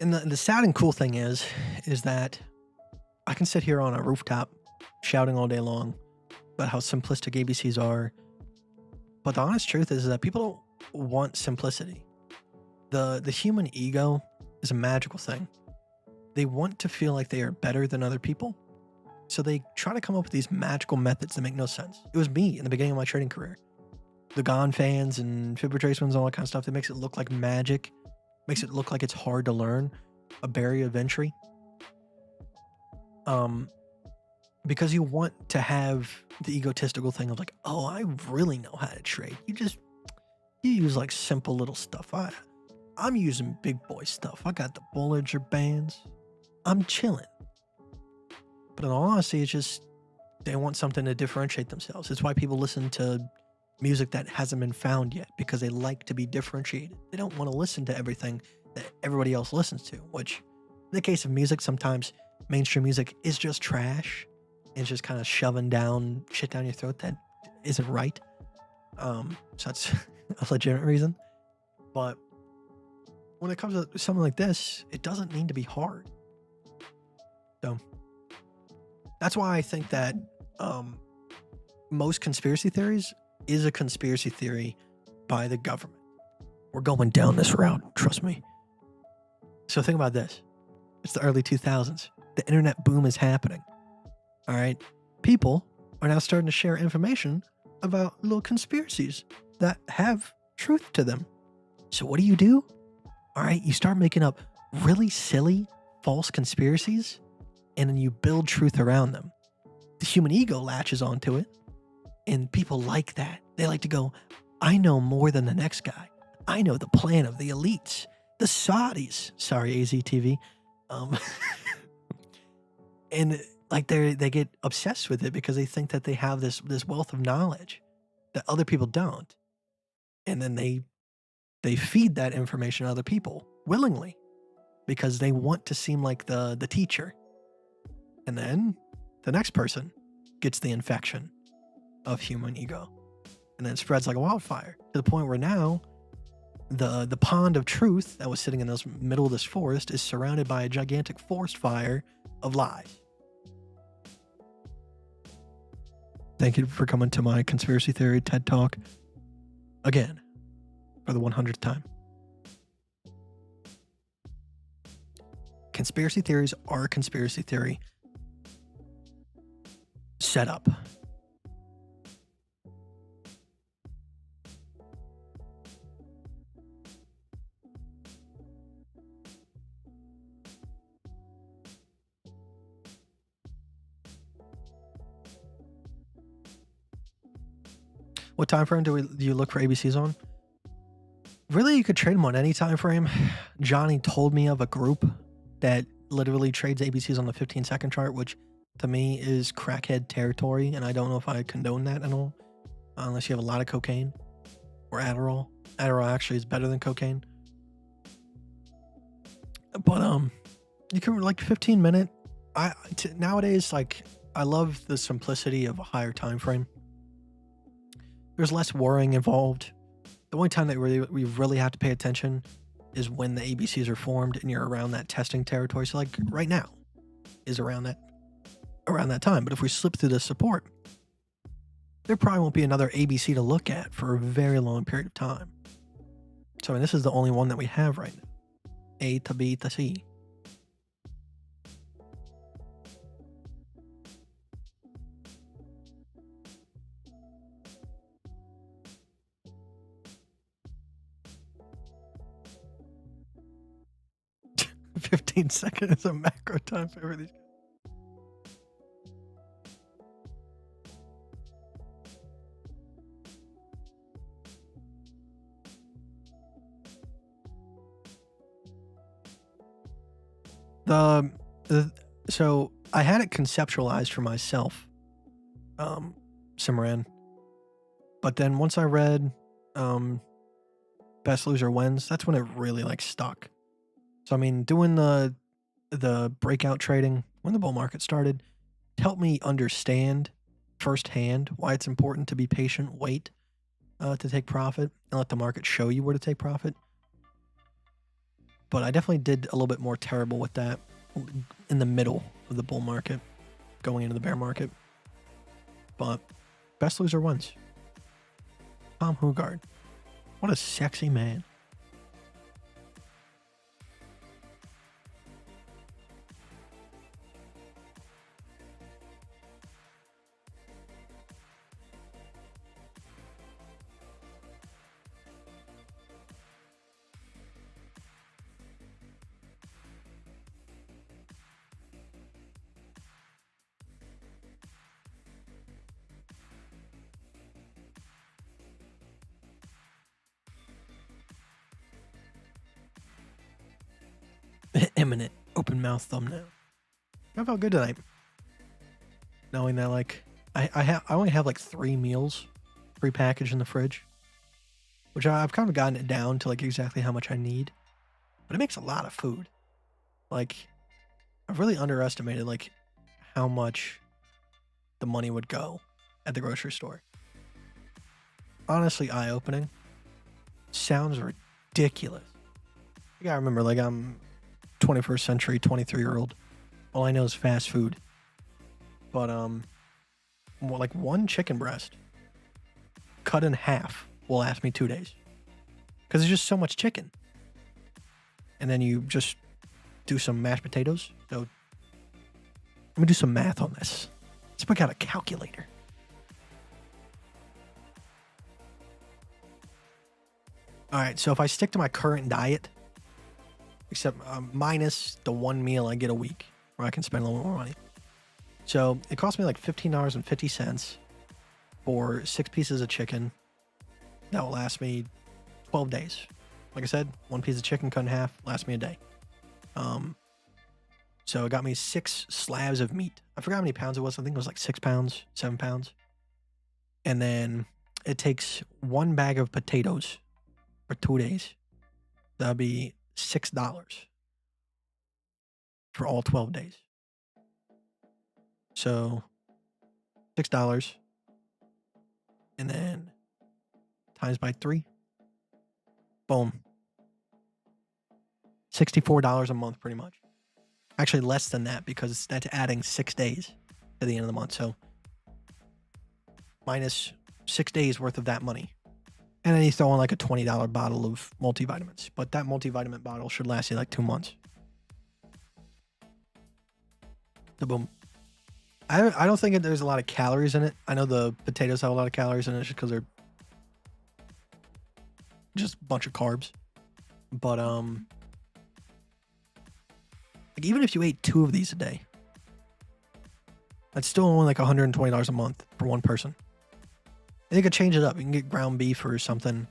Speaker 2: And the sad and cool thing is that I can sit here on a rooftop shouting all day long about how simplistic ABCs are. But the honest truth is that people don't want simplicity. The human ego is a magical thing. They want to feel like they are better than other people. So they try to come up with these magical methods that make no sense. It was me in the beginning of my trading career. The Gone fans and Fib retracements and all that kind of stuff, that makes it look like magic. Makes it look like it's hard to learn, a barrier of entry. Because you want to have the egotistical thing of like, oh, I really know how to trade. You use like simple little stuff. I'm using big boy stuff. I got the Bollinger Bands. I'm chilling. But in all honesty, it's just they want something to differentiate themselves. It's why people listen to music that hasn't been found yet, because they like to be differentiated. They don't want to listen to everything that everybody else listens to, which in the case of music, sometimes mainstream music is just trash. It's just kind of shoving down shit down your throat that isn't right. So that's a legitimate reason. But when it comes to something like this, it doesn't need to be hard. So that's why I think that most conspiracy theories is a conspiracy theory by the government. We're going down this route, trust me. So think about this. It's the early 2000s. The internet boom is happening. All right? People are now starting to share information about little conspiracies that have truth to them. So what do? All right, you start making up really silly, false conspiracies, and then you build truth around them. The human ego latches onto it, and people like that. They like to go, I know more than the next guy. I know the plan of the elites, the Saudis. Sorry, AZTV. And like they get obsessed with it because they think that they have this wealth of knowledge that other people don't. And then they feed that information to other people willingly because they want to seem like the teacher. And then the next person gets the infection of human ego. And then it spreads like a wildfire to the point where now the pond of truth that was sitting in the middle of this forest is surrounded by a gigantic forest fire of lies. Thank you for coming to my conspiracy theory TED Talk again for the 100th time. Conspiracy theories are a conspiracy theory set up. What time frame do you look for ABCs on? Really, you could trade them on any time frame. Johnny told me of a group that literally trades ABCs on the 15-second chart, which to me is crackhead territory, and I don't know if I condone that at all, unless you have a lot of cocaine or Adderall. Adderall actually is better than cocaine. But you can like 15-minute. Nowadays, like, I love the simplicity of a higher time frame. There's less worrying involved. The only time that we really have to pay attention is when the ABCs are formed and you're around that testing territory. So like right now is around that time. But if we slip through the support, there probably won't be another ABC to look at for a very long period of time. So I mean, this is the only one that we have right now. A to B to C. $15 is a macro time for these. So I had it conceptualized for myself, Simran. But then once I read Best Loser Wins, that's when it really like stuck. So I mean, doing the breakout trading when the bull market started helped me understand firsthand why it's important to be patient, wait to take profit, and let the market show you where to take profit. But I definitely did a little bit more terrible with that in the middle of the bull market, going into the bear market. But Best Loser Wins. Tom Hugard. What a sexy man. Imminent open mouth thumbnail. I felt good tonight, knowing that like I only have like 3 meals prepackaged in the fridge, which I've kind of gotten it down to like exactly how much I need, but it makes a lot of food. Like I've really underestimated like how much the money would go at the grocery store. Honestly, eye-opening. Sounds ridiculous. You gotta remember, like, I'm 21st century 23-year-old. All I know is fast food. But like one chicken breast cut in half will last me 2 days, because there's just so much chicken. And then you just do some mashed potatoes. So let me do some math on this. Let's break out a calculator. All right, so if I stick to my current diet, except minus the 1 meal I get a week, where I can spend a little more money. So it cost me like $15.50 for 6 pieces of chicken. That will last me 12 days. Like I said, 1 piece of chicken cut in half lasts me a day. So it got me 6 slabs of meat. I forgot how many pounds it was. I think it was like 6 pounds, 7 pounds. And then it takes 1 bag of potatoes for 2 days. That'd be $6 for all 12 days. So $6, and then times by 3. Boom. $64 a month, pretty much. Actually, less than that, because that's adding 6 days to the end of the month. So minus 6 days worth of that money. And then you throw in like a $20 bottle of multivitamins. But that multivitamin bottle should last you like 2 months. So boom. I don't think there's a lot of calories in it. I know the potatoes have a lot of calories in it just because they're just a bunch of carbs. But like even if you ate 2 of these a day, that's still only like $120 a month for one person. And you could change it up. You can get ground beef or something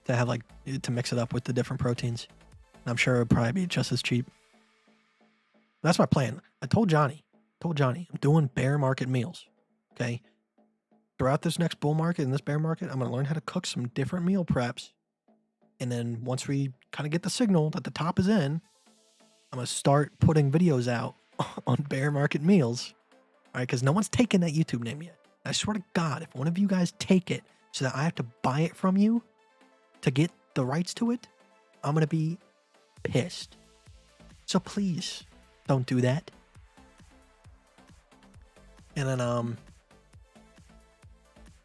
Speaker 2: to have like to mix it up with the different proteins. And I'm sure it would probably be just as cheap. That's my plan. I told Johnny, I'm doing bear market meals. Okay. Throughout this next bull market and this bear market, I'm going to learn how to cook some different meal preps. And then once we kind of get the signal that the top is in, I'm going to start putting videos out on bear market meals. All right. Because no one's taken that YouTube name yet. I swear to God, if one of you guys take it so that I have to buy it from you to get the rights to it, I'm going to be pissed. So please don't do that. And then, I'm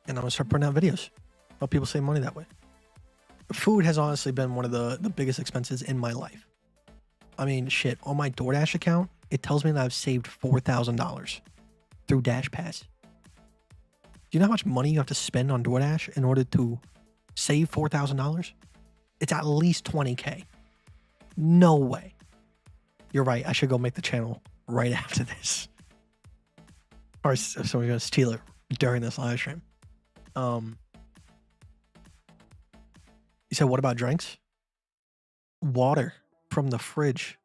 Speaker 2: going to start putting out videos. Help people save money that way. Food has honestly been one of the biggest expenses in my life. I mean, shit, on my DoorDash account, it tells me that I've saved $4,000 through Dash Pass. Do you know how much money you have to spend on DoorDash in order to save $4,000? It's at least $20K. No way. You're right. I should go make the channel right after this. Or someone's going to steal it during this live stream. You said, what about drinks? Water from the fridge.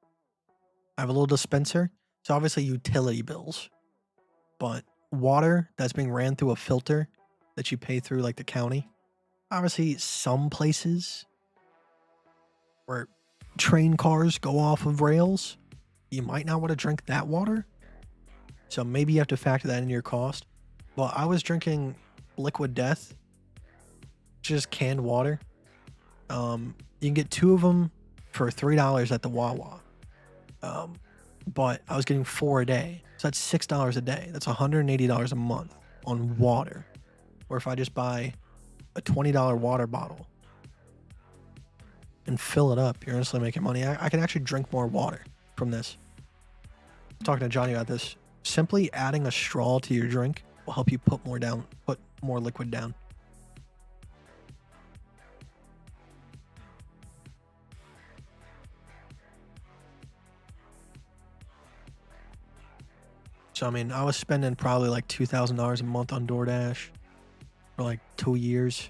Speaker 2: I have a little dispenser. So obviously utility bills. But water that's being ran through a filter that you pay through like the county. Obviously some places where train cars go off of rails, you might not want to drink that water. So maybe you have to factor that into your cost. Well, I was drinking Liquid Death, just canned water. You can get 2 of them for $3 at the Wawa. But I was getting 4 a day. So that's $6 a day. That's $180 a month on water. Or if I just buy a $20 water bottle and fill it up, you're honestly making money. I can actually drink more water from this. I was talking to Johnny about this. Simply adding a straw to your drink will help you put more liquid down. So, I mean, I was spending probably like $2,000 a month on DoorDash for like 2 years.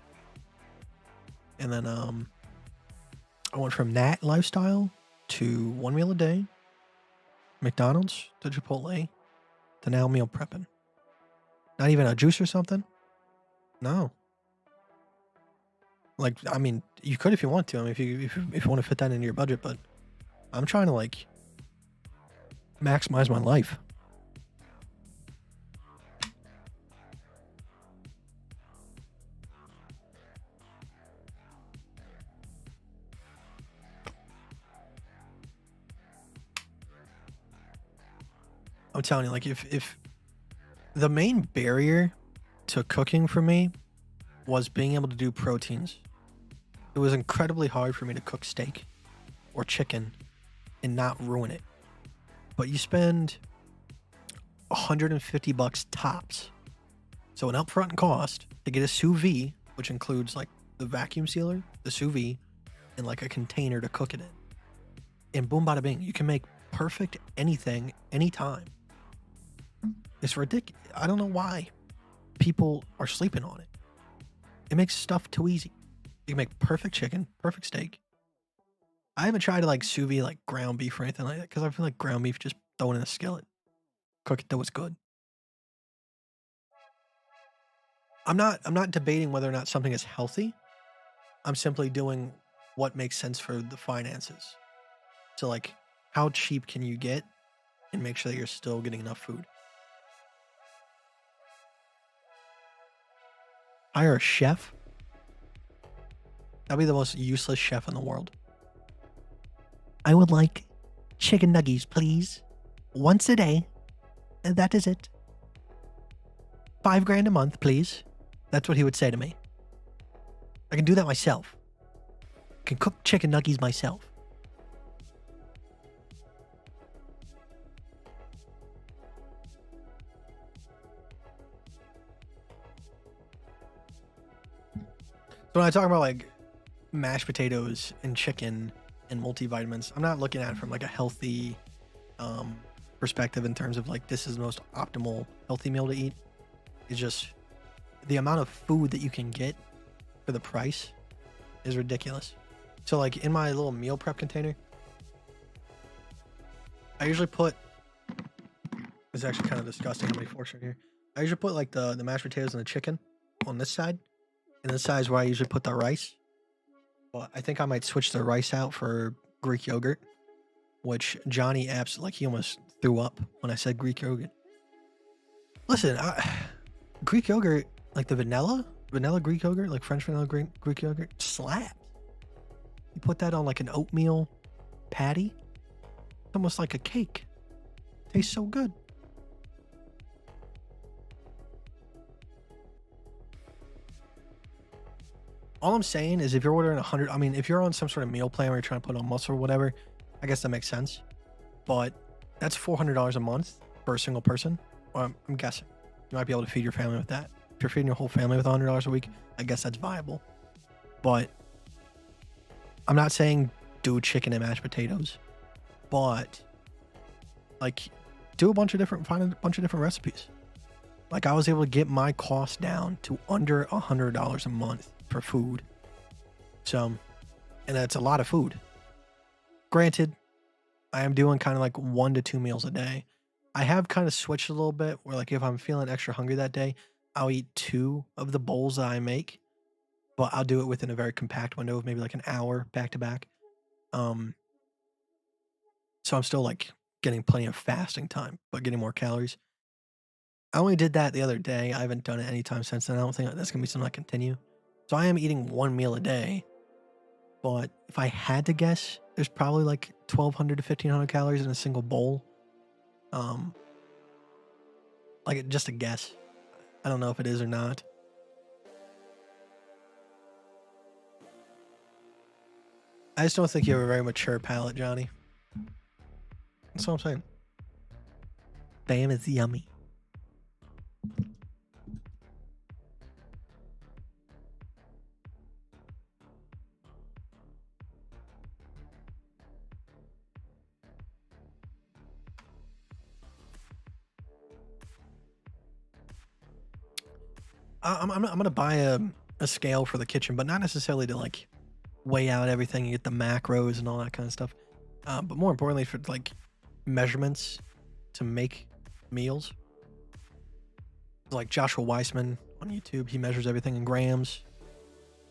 Speaker 2: And then I went from that lifestyle to 1 meal a day, McDonald's to Chipotle, to now meal prepping. Not even a juice or something? No. Like, I mean, you could if you want to. I mean, if you want to fit that into your budget, but I'm trying to like maximize my life. I'm telling you, like, if the main barrier to cooking for me was being able to do proteins. It was incredibly hard for me to cook steak or chicken and not ruin it. But you spend $150 tops. So an upfront cost to get a sous vide, which includes like the vacuum sealer, the sous vide, and like a container to cook it in. And boom, bada bing, you can make perfect anything, anytime. It's ridiculous. I don't know why people are sleeping on it. It makes stuff too easy. You can make perfect chicken, perfect steak. I haven't tried to like sous vide like ground beef or anything like that because I feel like ground beef just throw it in a skillet, cook it though it's good. I'm not debating whether or not something is healthy. I'm simply doing what makes sense for the finances. So like, how cheap can you get and make sure that you're still getting enough food? Hire a chef? That'd be the most useless chef in the world. I would like chicken nuggets, please. Once a day. And that is it. $5,000 a month, please. That's what he would say to me. I can do that myself. I can cook chicken nuggets myself. So when I talk about like mashed potatoes and chicken and multivitamins, I'm not looking at it from like a healthy perspective in terms of like this is the most optimal healthy meal to eat. It's just the amount of food that you can get for the price is ridiculous. So like in my little meal prep container, I usually put, it's actually kind of disgusting how many forks are in here. I usually put like the mashed potatoes and the chicken on this side, and this side is where I usually put the rice. But I think I might switch the rice out for Greek yogurt, which Johnny absolutely, like, he almost threw up when I said Greek yogurt. Listen, Greek yogurt, like the vanilla Greek yogurt, like French vanilla Greek yogurt, slaps. You put that on like an oatmeal patty, it's almost like a cake. Tastes so good. All I'm saying is if you're ordering 100, I mean, if you're on some sort of meal plan where you're trying to put on muscle or whatever, I guess that makes sense. But that's $400 a month for a single person. Well, I'm guessing. You might be able to feed your family with that. If you're feeding your whole family with $100 a week, I guess that's viable. But I'm not saying do chicken and mashed potatoes, but like do find a bunch of different recipes. Like I was able to get my cost down to under $100 a month for food. So, and that's a lot of food. Granted, I am doing kind of like 1 to 2 meals a day. I have kind of switched a little bit where like if I'm feeling extra hungry that day, I'll eat 2 of the bowls that I make, but I'll do it within a very compact window of maybe like an hour back to back. So I'm still like getting plenty of fasting time, but getting more calories. I only did that the other day. I haven't done it anytime since then. I don't think that's going to be something I continue. So I am eating 1 meal a day, but if I had to guess, there's probably like 1,200 to 1,500 calories in a single bowl. Like just a guess. I don't know if it is or not. I just don't think you have a very mature palate, Johnny. That's what I'm saying. Bam is yummy. I'm gonna buy a scale for the kitchen, but not necessarily to like weigh out everything and get the macros and all that kind of stuff. But more importantly, for like measurements to make meals. Like Joshua Weissman on YouTube, he measures everything in grams.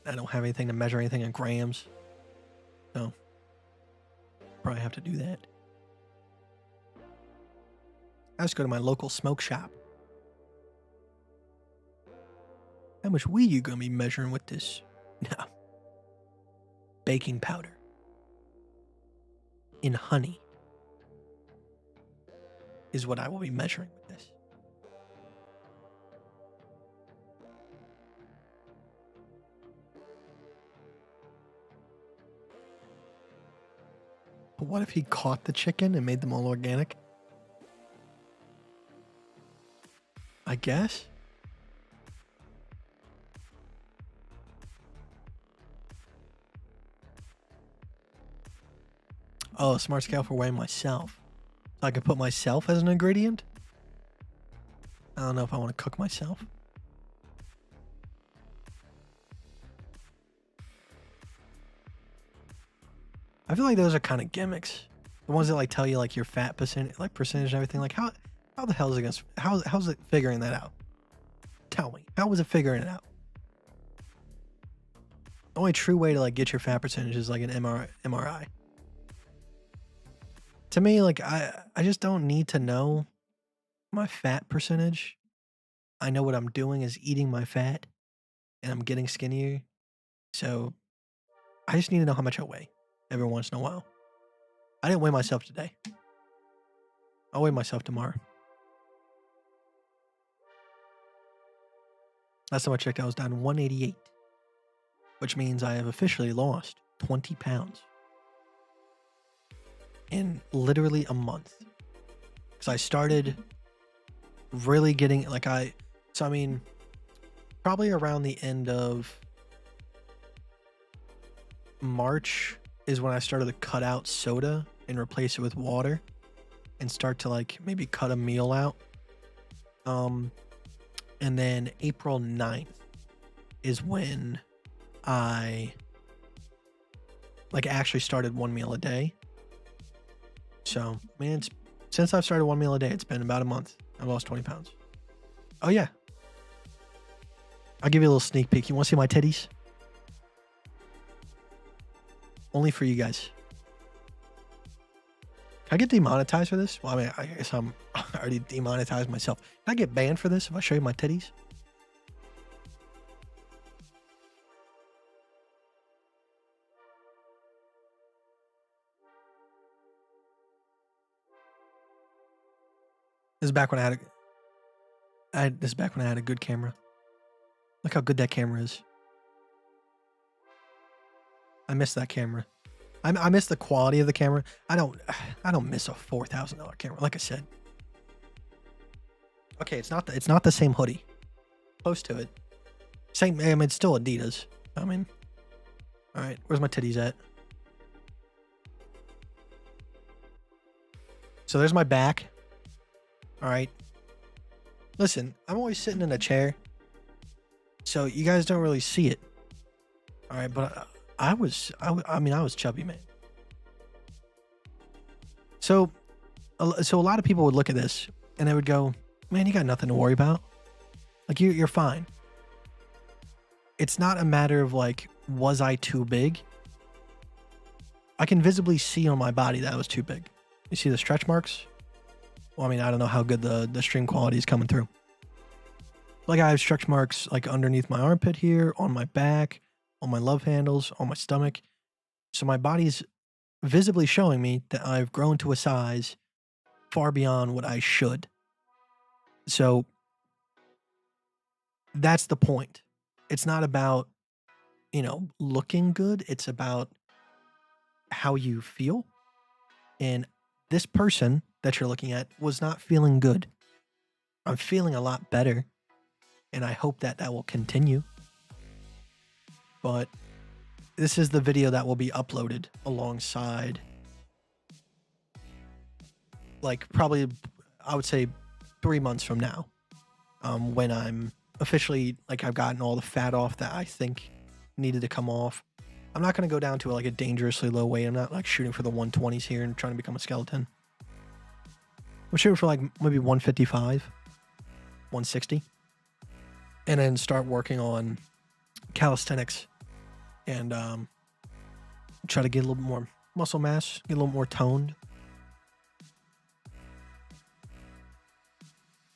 Speaker 2: I don't have anything to measure anything in grams, so probably have to do that. I just go to my local smoke shop. How much weed you gonna be measuring with this? No. Baking powder. In honey. Is what I will be measuring with this. But what if he caught the chicken and made them all organic? I guess. Oh, smart scale for weighing myself. So I could put myself as an ingredient? I don't know if I want to cook myself. I feel like those are kind of gimmicks. The ones that like tell you like your fat percentage and everything. Like how the hell is it gonna, how's it figuring that out? Tell me, how was it figuring it out? The only true way to like get your fat percentage is like an MRI. To me, like I just don't need to know my fat percentage. I know what I'm doing is eating my fat and I'm getting skinnier. So I just need to know how much I weigh every once in a while. I didn't weigh myself today. I'll weigh myself tomorrow. Last time I checked, I was down to 188, which means I have officially lost 20 pounds in literally a month. Because I started really getting, like so I mean, probably around the end of March is when I started to cut out soda and replace it with water and start to like maybe cut a meal out. And then April 9th is when I like actually started 1 meal a day. So, man, since I've started 1 meal a day, it's been about a month. I've lost 20 pounds. Oh, yeah. I'll give you a little sneak peek. You want to see my titties? Only for you guys. Can I get demonetized for this? Well, I mean, I guess I'm already demonetized myself. Can I get banned for this if I show you my titties? This is back when this is back when I had a good camera. Look how good that camera is. I miss that camera. I miss the quality of the camera. I don't miss a $4,000 camera. Like I said. Okay, it's not the same hoodie. Close to it. Same. I mean, it's still Adidas. I mean, all right. Where's my titties at? So there's my back. All right. Listen, I'm always sitting in a chair, so you guys don't really see it. All right, but I was chubby, man. So a lot of people would look at this and they would go, "Man, you got nothing to worry about. Like you're fine." It's not a matter of like, was I too big? I can visibly see on my body that I was too big. You see the stretch marks? Well, I mean, I don't know how good the stream quality is coming through. Like I have stretch marks like underneath my armpit here, on my back, on my love handles, on my stomach. So my body's visibly showing me that I've grown to a size far beyond what I should. So that's the point. It's not about, looking good. It's about how you feel. And this person that you're looking at was not feeling good. I'm feeling a lot better. And I hope that will continue. But this is the video that will be uploaded alongside, like, probably, I would say 3 months from now, when I'm officially, like, I've gotten all the fat off that I think needed to come off. I'm not going to go down to like a dangerously low weight. I'm not like shooting for the 120s here and trying to become a skeleton. I'm shooting for like maybe 155, 160. And then start working on calisthenics and try to get a little bit more muscle mass, get a little more toned.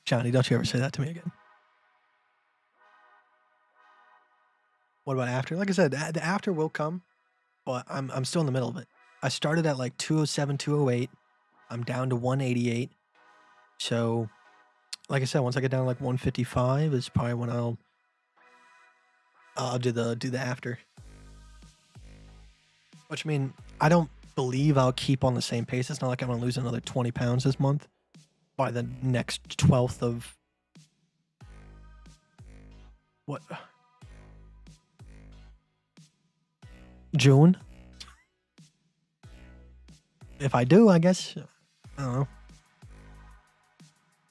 Speaker 2: Johnny, don't you ever say that to me again. What about after? Like I said, the after will come, but I'm still in the middle of it. I started at like 207, 208. I'm down to 188. So, like I said, once I get down to like 155 is probably when I'll do the after. Which, I mean, I don't believe I'll keep on the same pace. It's not like I'm going to lose another 20 pounds this month by the next 12th of... What? June? If I do, I guess. I don't know.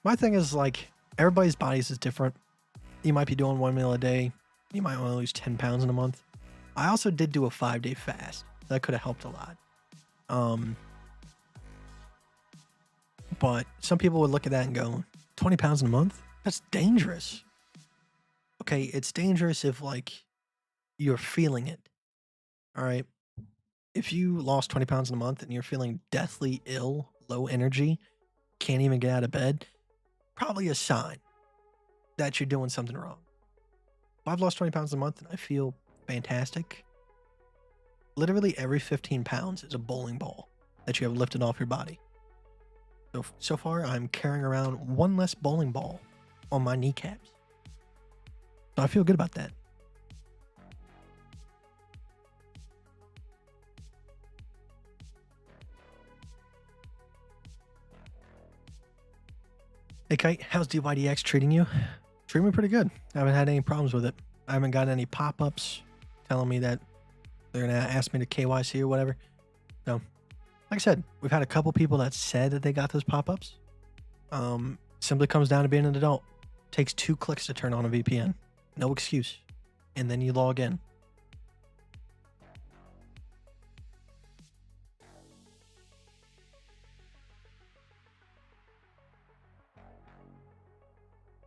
Speaker 2: My thing is, like, everybody's bodies is different. You might be doing 1 meal a day. You might want to lose 10 pounds in a month. I also did do a 5-day fast. That could have helped a lot. But some people would look at that and go, 20 pounds in a month? That's dangerous. Okay, it's dangerous if, like, you're feeling it. All right? If you lost 20 pounds in a month and you're feeling deathly ill, low energy, can't even get out of bed, probably a sign that you're doing something wrong. If I've lost 20 pounds a month and I feel fantastic, literally every 15 pounds is a bowling ball that you have lifted off your body. So far, I'm carrying around one less bowling ball on my kneecaps. So I feel good about that. Hey Kite, how's DYDX treating you? Treating me pretty good. I haven't had any problems with it. I haven't gotten any pop-ups telling me that they're going to ask me to KYC or whatever. So, like I said, we've had a couple people that said that they got those pop-ups. Simply comes down to being an adult. Takes 2 clicks to turn on a VPN. No excuse. And then you log in.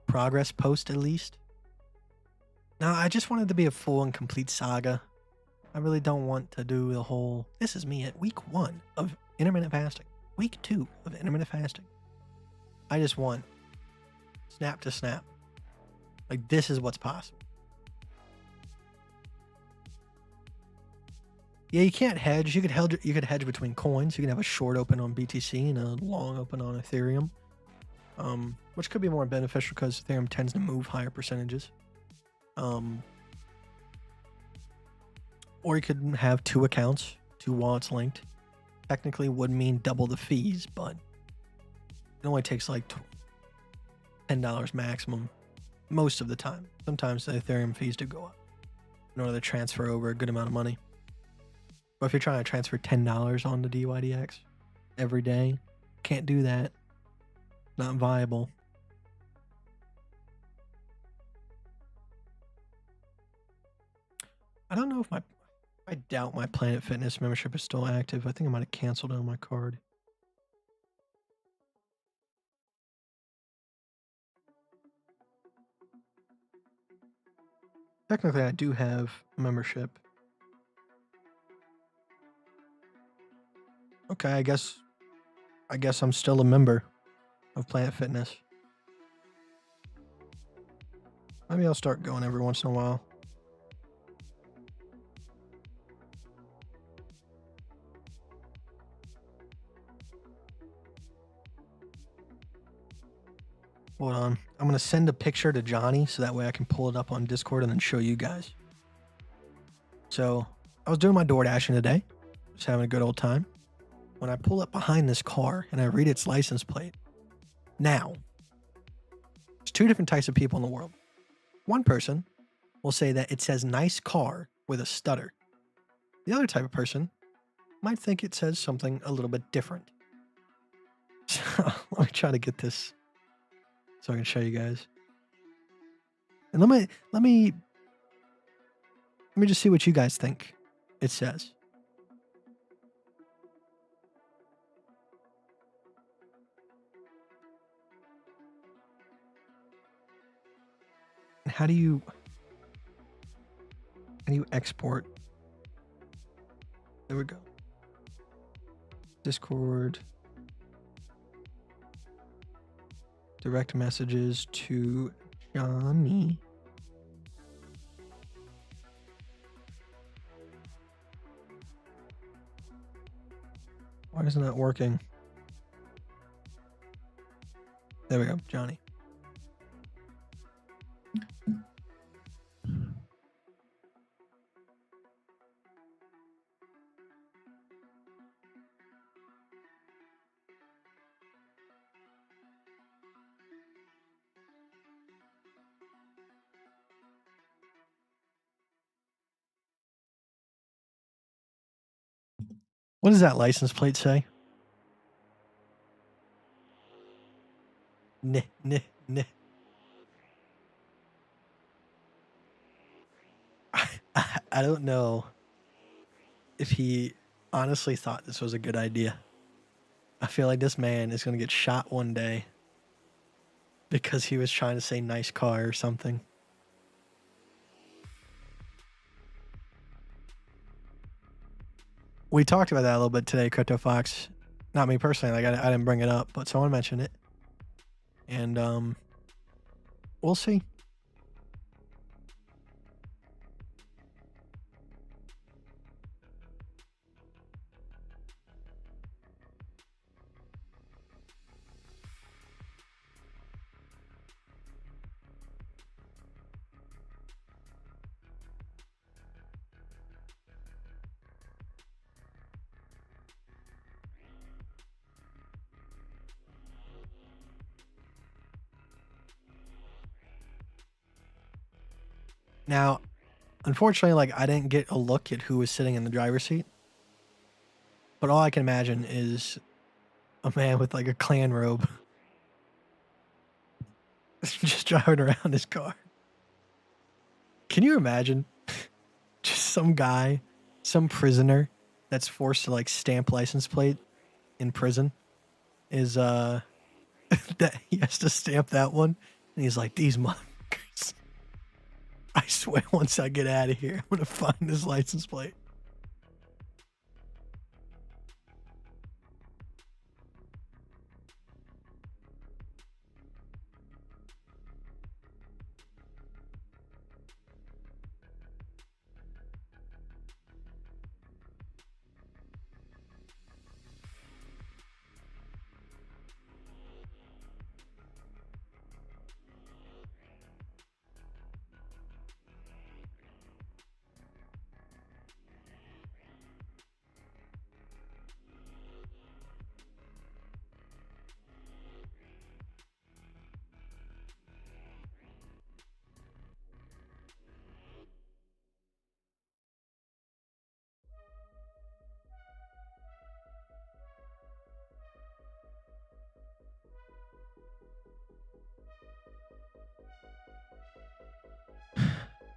Speaker 2: Progress post at least. Now, I just want it to be a full and complete saga. I really don't want to do the whole, this is me at week 1 of intermittent fasting. Week 2 of intermittent fasting. I just want snap to snap. Like, this is what's possible. Yeah, you can't hedge. You could hedge between coins. You can have a short open on BTC and a long open on Ethereum. Which could be more beneficial because Ethereum tends to move higher percentages. Or you could have 2 accounts, 2 wallets linked. Technically would mean double the fees, but it only takes like $10 maximum most of the time. Sometimes the Ethereum fees do go up in order to transfer over a good amount of money. But if you're trying to transfer $10 on the DYDX every day, can't do that. Not viable. I don't know if I doubt my Planet Fitness membership is still active. I think I might have canceled it on my card. Technically, I do have membership. Okay, I guess I'm still a member of Planet Fitness. Maybe I'll start going every once in a while. Hold on. I'm going to send a picture to Johnny so that way I can pull it up on Discord and then show you guys. So, I was doing my door dashing today. Just having a good old time. When I pull up behind this car and I read its license plate. Now, there's 2 different types of people in the world. One person will say that it says nice car with a stutter. The other type of person might think it says something a little bit different. So, let me try to get this so I can show you guys. And let me just see what you guys think it says. How do you export? There we go. Discord. Direct messages to Johnny. Why isn't that working? There we go, Johnny. What does that license plate say? Nah. I don't know if he honestly thought this was a good idea. I feel like this man is going to get shot one day because he was trying to say nice car or something. We talked about that a little bit today, Crypto Fox. Not me personally, like I didn't bring it up, but someone mentioned it. And we'll see. Now, unfortunately, like I didn't get a look at who was sitting in the driver's seat. But all I can imagine is a man with like a clan robe. Just driving around his car. Can you imagine? Just some guy, some prisoner that's forced to like stamp license plate in prison is that he has to stamp that one, and he's like, these motherfuckers. I swear once I get out of here, I'm gonna find this license plate.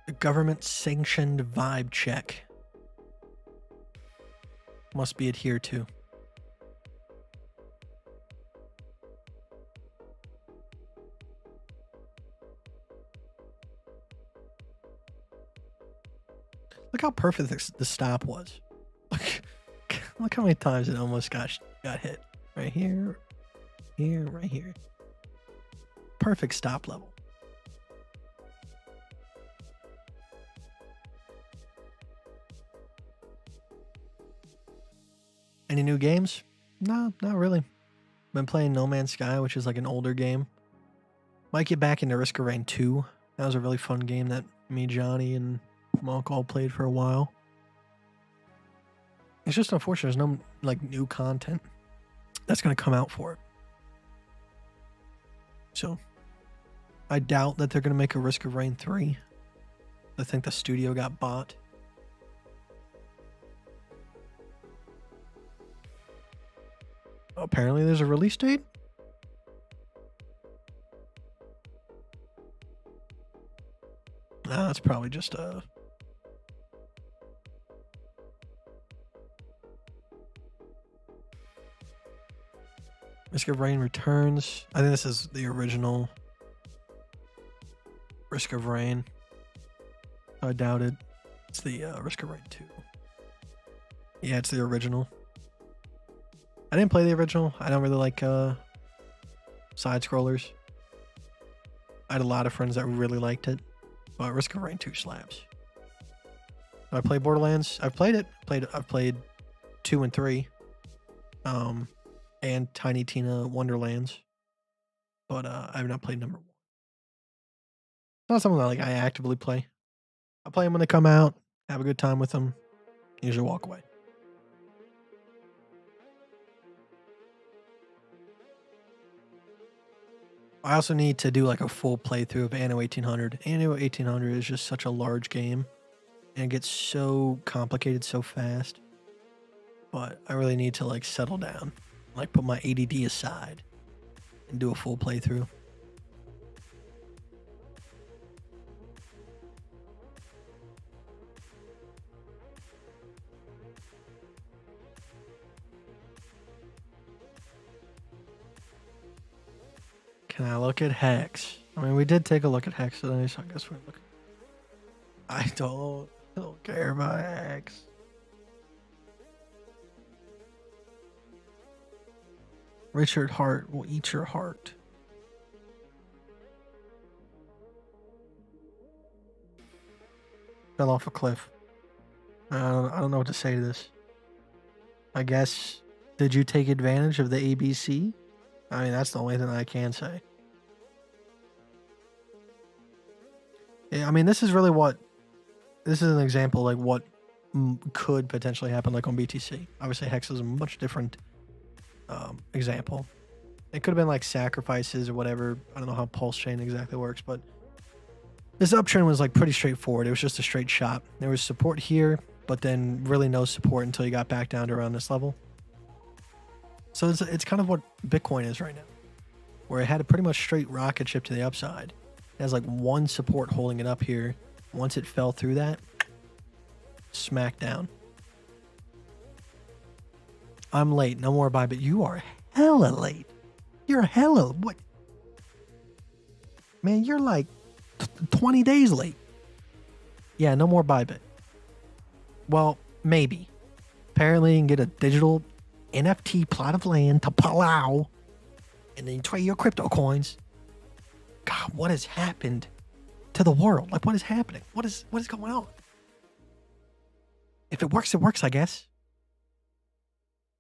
Speaker 2: The government sanctioned vibe check must be adhered to. Look how perfect the stop was. Look how many times it almost got hit. Right here, here, right here. Perfect stop level. Any new games? No, not really. Been playing No Man's Sky, which is like an older game. Might get back into Risk of Rain 2. That was a really fun game that me, Johnny, and Monk all played for a while. It's just unfortunate there's no like new content that's going to come out for it. So I doubt that they're going to make a Risk of Rain 3. I think the studio got bought. Apparently there's a release date. Nah, it's probably just a... Risk of Rain Returns. I think this is the original Risk of Rain. I doubt it. It's the Risk of Rain 2. Yeah, it's the original. I didn't play the original. I don't really like side scrollers. I had a lot of friends that really liked it, but Risk of Rain 2 slaps. I play Borderlands. I've played it. I've played 2 and 3. And Tiny Tina Wonderlands. But I have not played number 1. It's not something that like I actively play. I play them when they come out, have a good time with them, usually walk away. I also need to do like a full playthrough of Anno 1800. Anno 1800 is just such a large game and it gets so complicated so fast. But I really need to like settle down, like put my ADD aside and do a full playthrough. Can I look at Hex? I mean, we did take a look at Hex today, so I guess we're looking. I don't care about Hex. Richard Hart will eat your heart. Fell off a cliff. I don't know what to say to this. I guess, did you take advantage of the ABC? I mean, that's the only thing I can say. Yeah, I mean, this is really what... This is an example like what could potentially happen like on BTC. Obviously, Hex is a much different example. It could have been like sacrifices or whatever. I don't know how Pulse Chain exactly works, but this uptrend was like pretty straightforward. It was just a straight shot. There was support here, but then really no support until you got back down to around this level. So it's kind of what Bitcoin is right now. where it had a pretty much straight rocket ship to the upside. It has like one support holding it up here. Once it fell through that, smack down. I'm late. No more buy, but you are hella late. You're hella what? Man, you're like 20 days late. Yeah, no more Bybit. Well, maybe. Apparently, you can get a digital NFT plot of land to Palau, and then you trade your crypto coins. God, what has happened to the world? Like, what is happening? What is going on? If it works, I guess.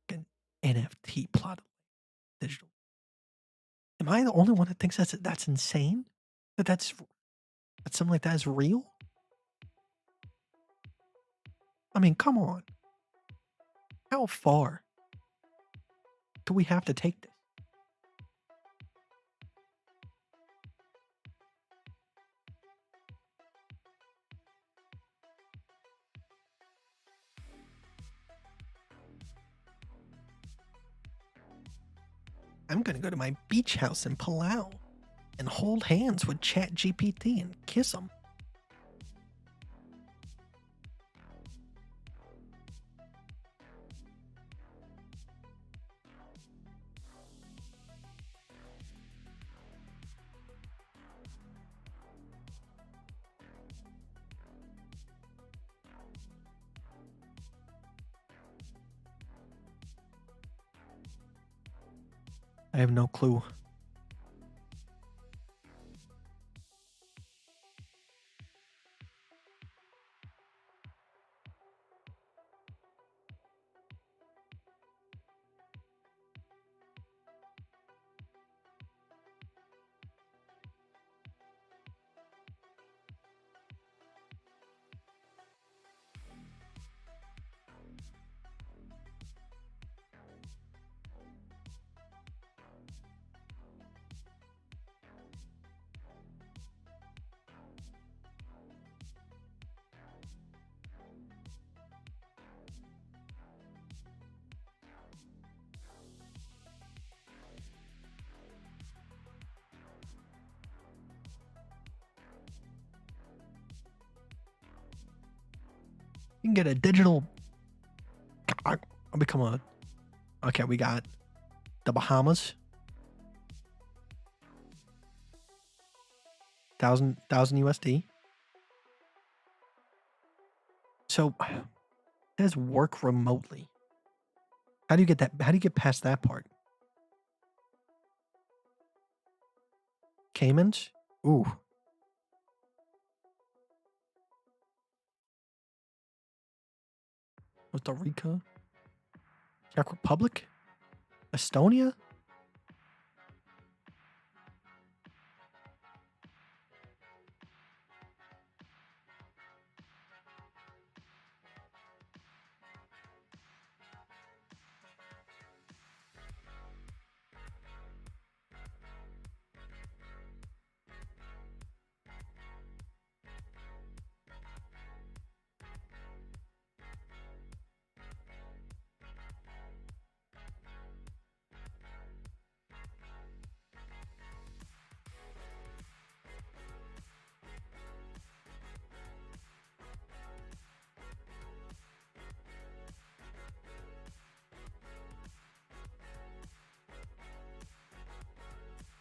Speaker 2: An NFT plot of digital. Am I the only one that thinks that's insane? That something like that is real? I mean, come on. How far do we have to take this? I'm going to go to my beach house in Palau and hold hands with ChatGPT and kiss him. I have no clue. You can get a digital. I'll become a. Okay, we got the Bahamas. 1,000 USD. So, it says work remotely. How do you get that? How do you get past that part? Caymans? Ooh. Costa Rica? Czech Republic? Estonia?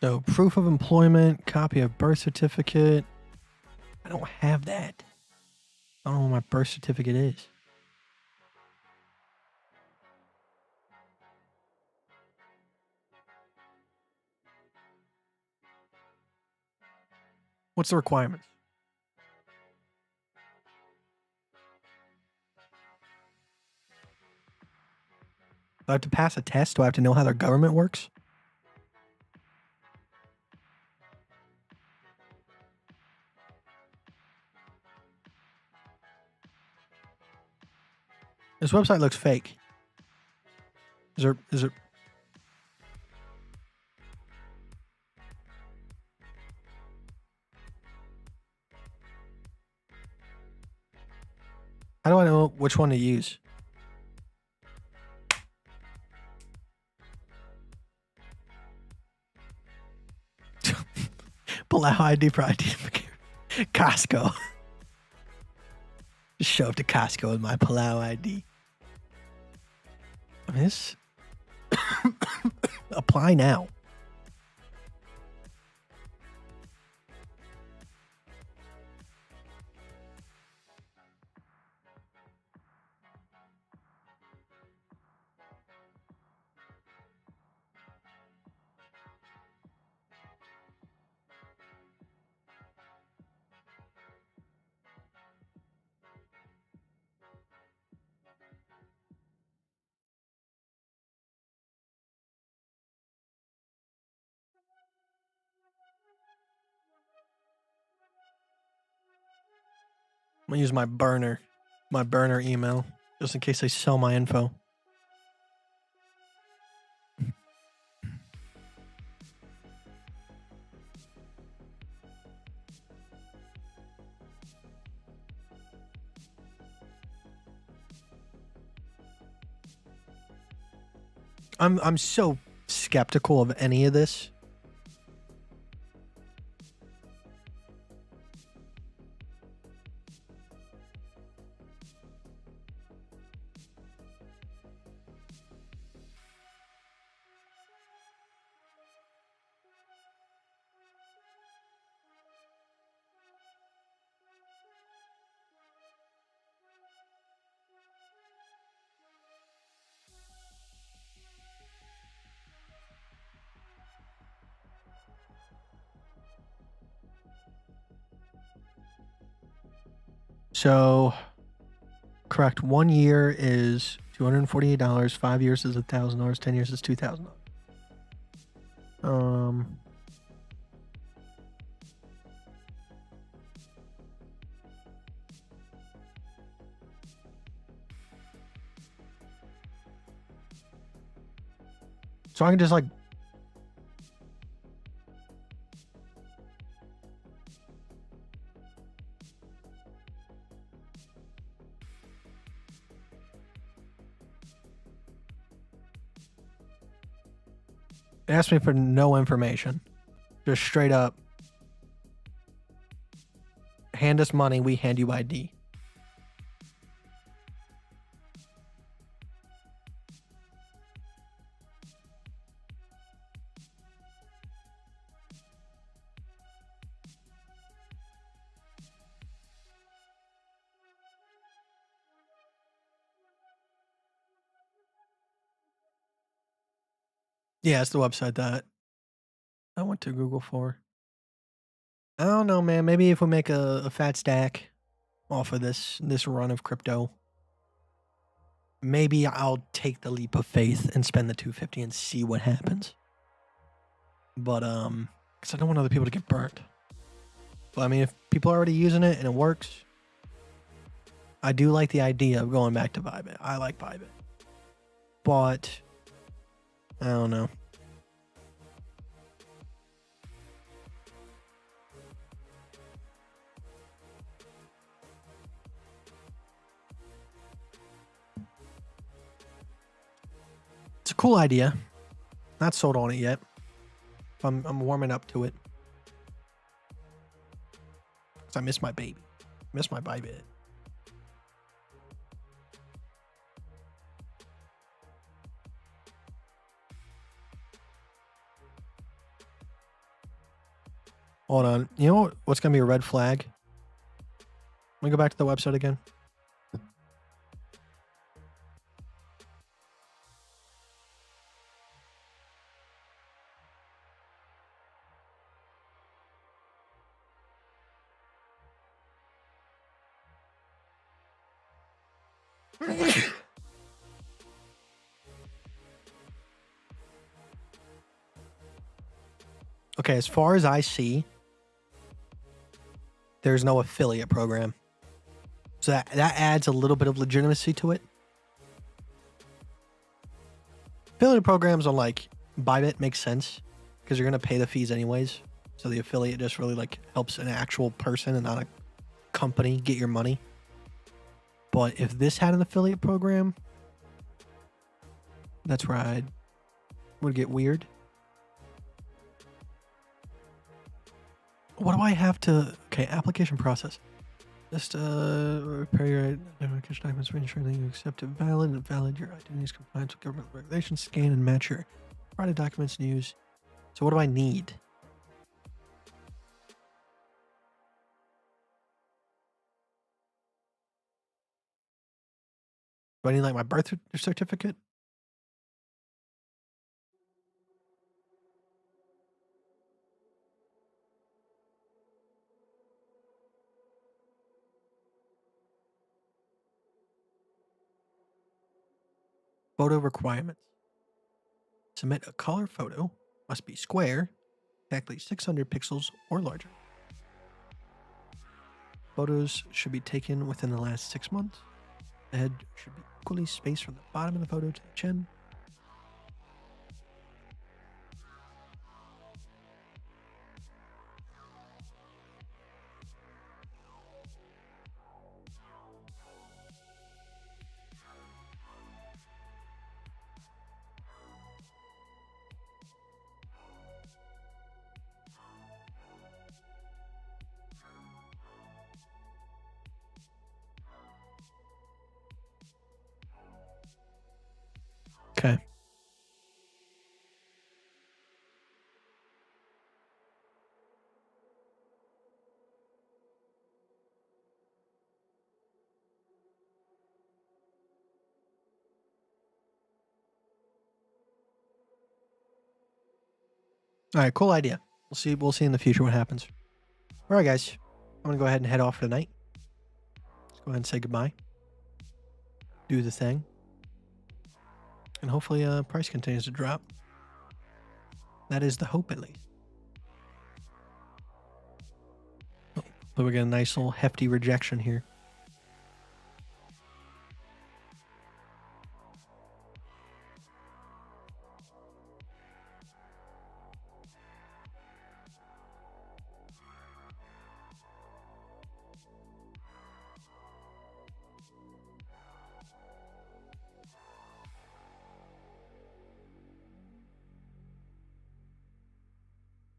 Speaker 2: So, proof of employment, copy of birth certificate. I don't have that. I don't know what my birth certificate is. What's the requirements? Do I have to pass a test? Do I have to know how their government works? This website looks fake. Is there How do I know which one to use? Palau ID for identification. Costco. Just show up to Costco with my Palau ID. I mean, this. Apply now. I'm gonna use my burner email, just in case they sell my info. I'm so skeptical of any of this. So, correct. 1 year is $248. 5 years is $1,000. 10 years is $2,000. So I can just like. It asked me for no information. Just straight up. Hand us money, we hand you ID. Yeah, it's the website that I went to Google for. I don't know, man. Maybe if we make a fat stack off of this run of crypto, maybe I'll take the leap of faith and spend the 250 and see what happens. But because I don't want other people to get burnt. But I mean, if people are already using it and it works, I do like the idea of going back to Bybit. I like Bybit, but I don't know. It's a cool idea. Not sold on it yet. I'm warming up to it. Cause I miss my baby. Miss my Bybit. Hold on. You know what's gonna be a red flag? Let me go back to the website again. Okay, as far as I see, there's no affiliate program. So that adds a little bit of legitimacy to it. Affiliate programs on like Bybit makes sense because you're going to pay the fees anyways. So the affiliate just really like helps an actual person and not a company get your money. But if this had an affiliate program, that's where I would get weird. What do I have to? Okay, application process. Just prepare your identification documents, ensuring that you accept it valid and valid your identity is compliant with government regulations. Scan and match your provided documents and use. So what do I need? Do I need like my birth certificate? Photo requirements. Submit a color photo. Must be square, exactly 600 pixels or larger. Photos should be taken within the last 6 months. The head should be equally spaced from the bottom of the photo to the chin. Okay. All right, cool idea. We'll see in the future what happens. All right, guys. I'm going to go ahead and head off for the night. Let's go ahead and say goodbye. Do the thing. And hopefully price continues to drop. That is the hope, at least. So we get a nice little hefty rejection here.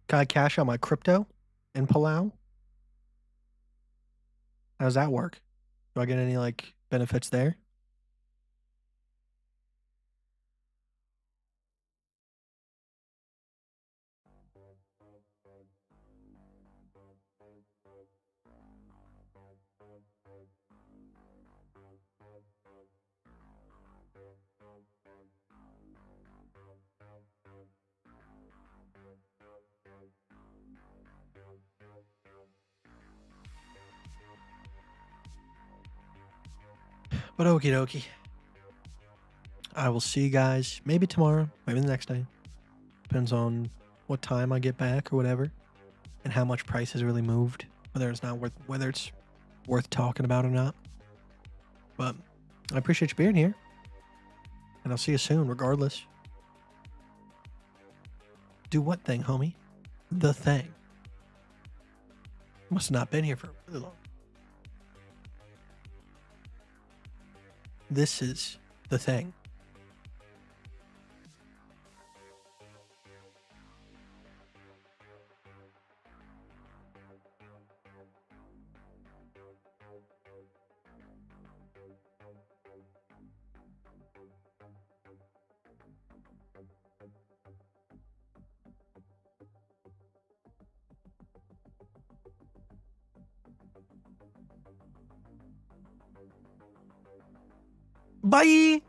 Speaker 2: Can I cash out my crypto in Palau? How does that work? Do I get any like benefits there? But okie dokie. I will see you guys maybe tomorrow, maybe the next day. Depends on what time I get back or whatever, and how much price has really moved. Whether it's worth talking about or not. But I appreciate you being here, and I'll see you soon, regardless. Do what thing, homie? The thing. Must have not been here for really long. This is the thing. Bye!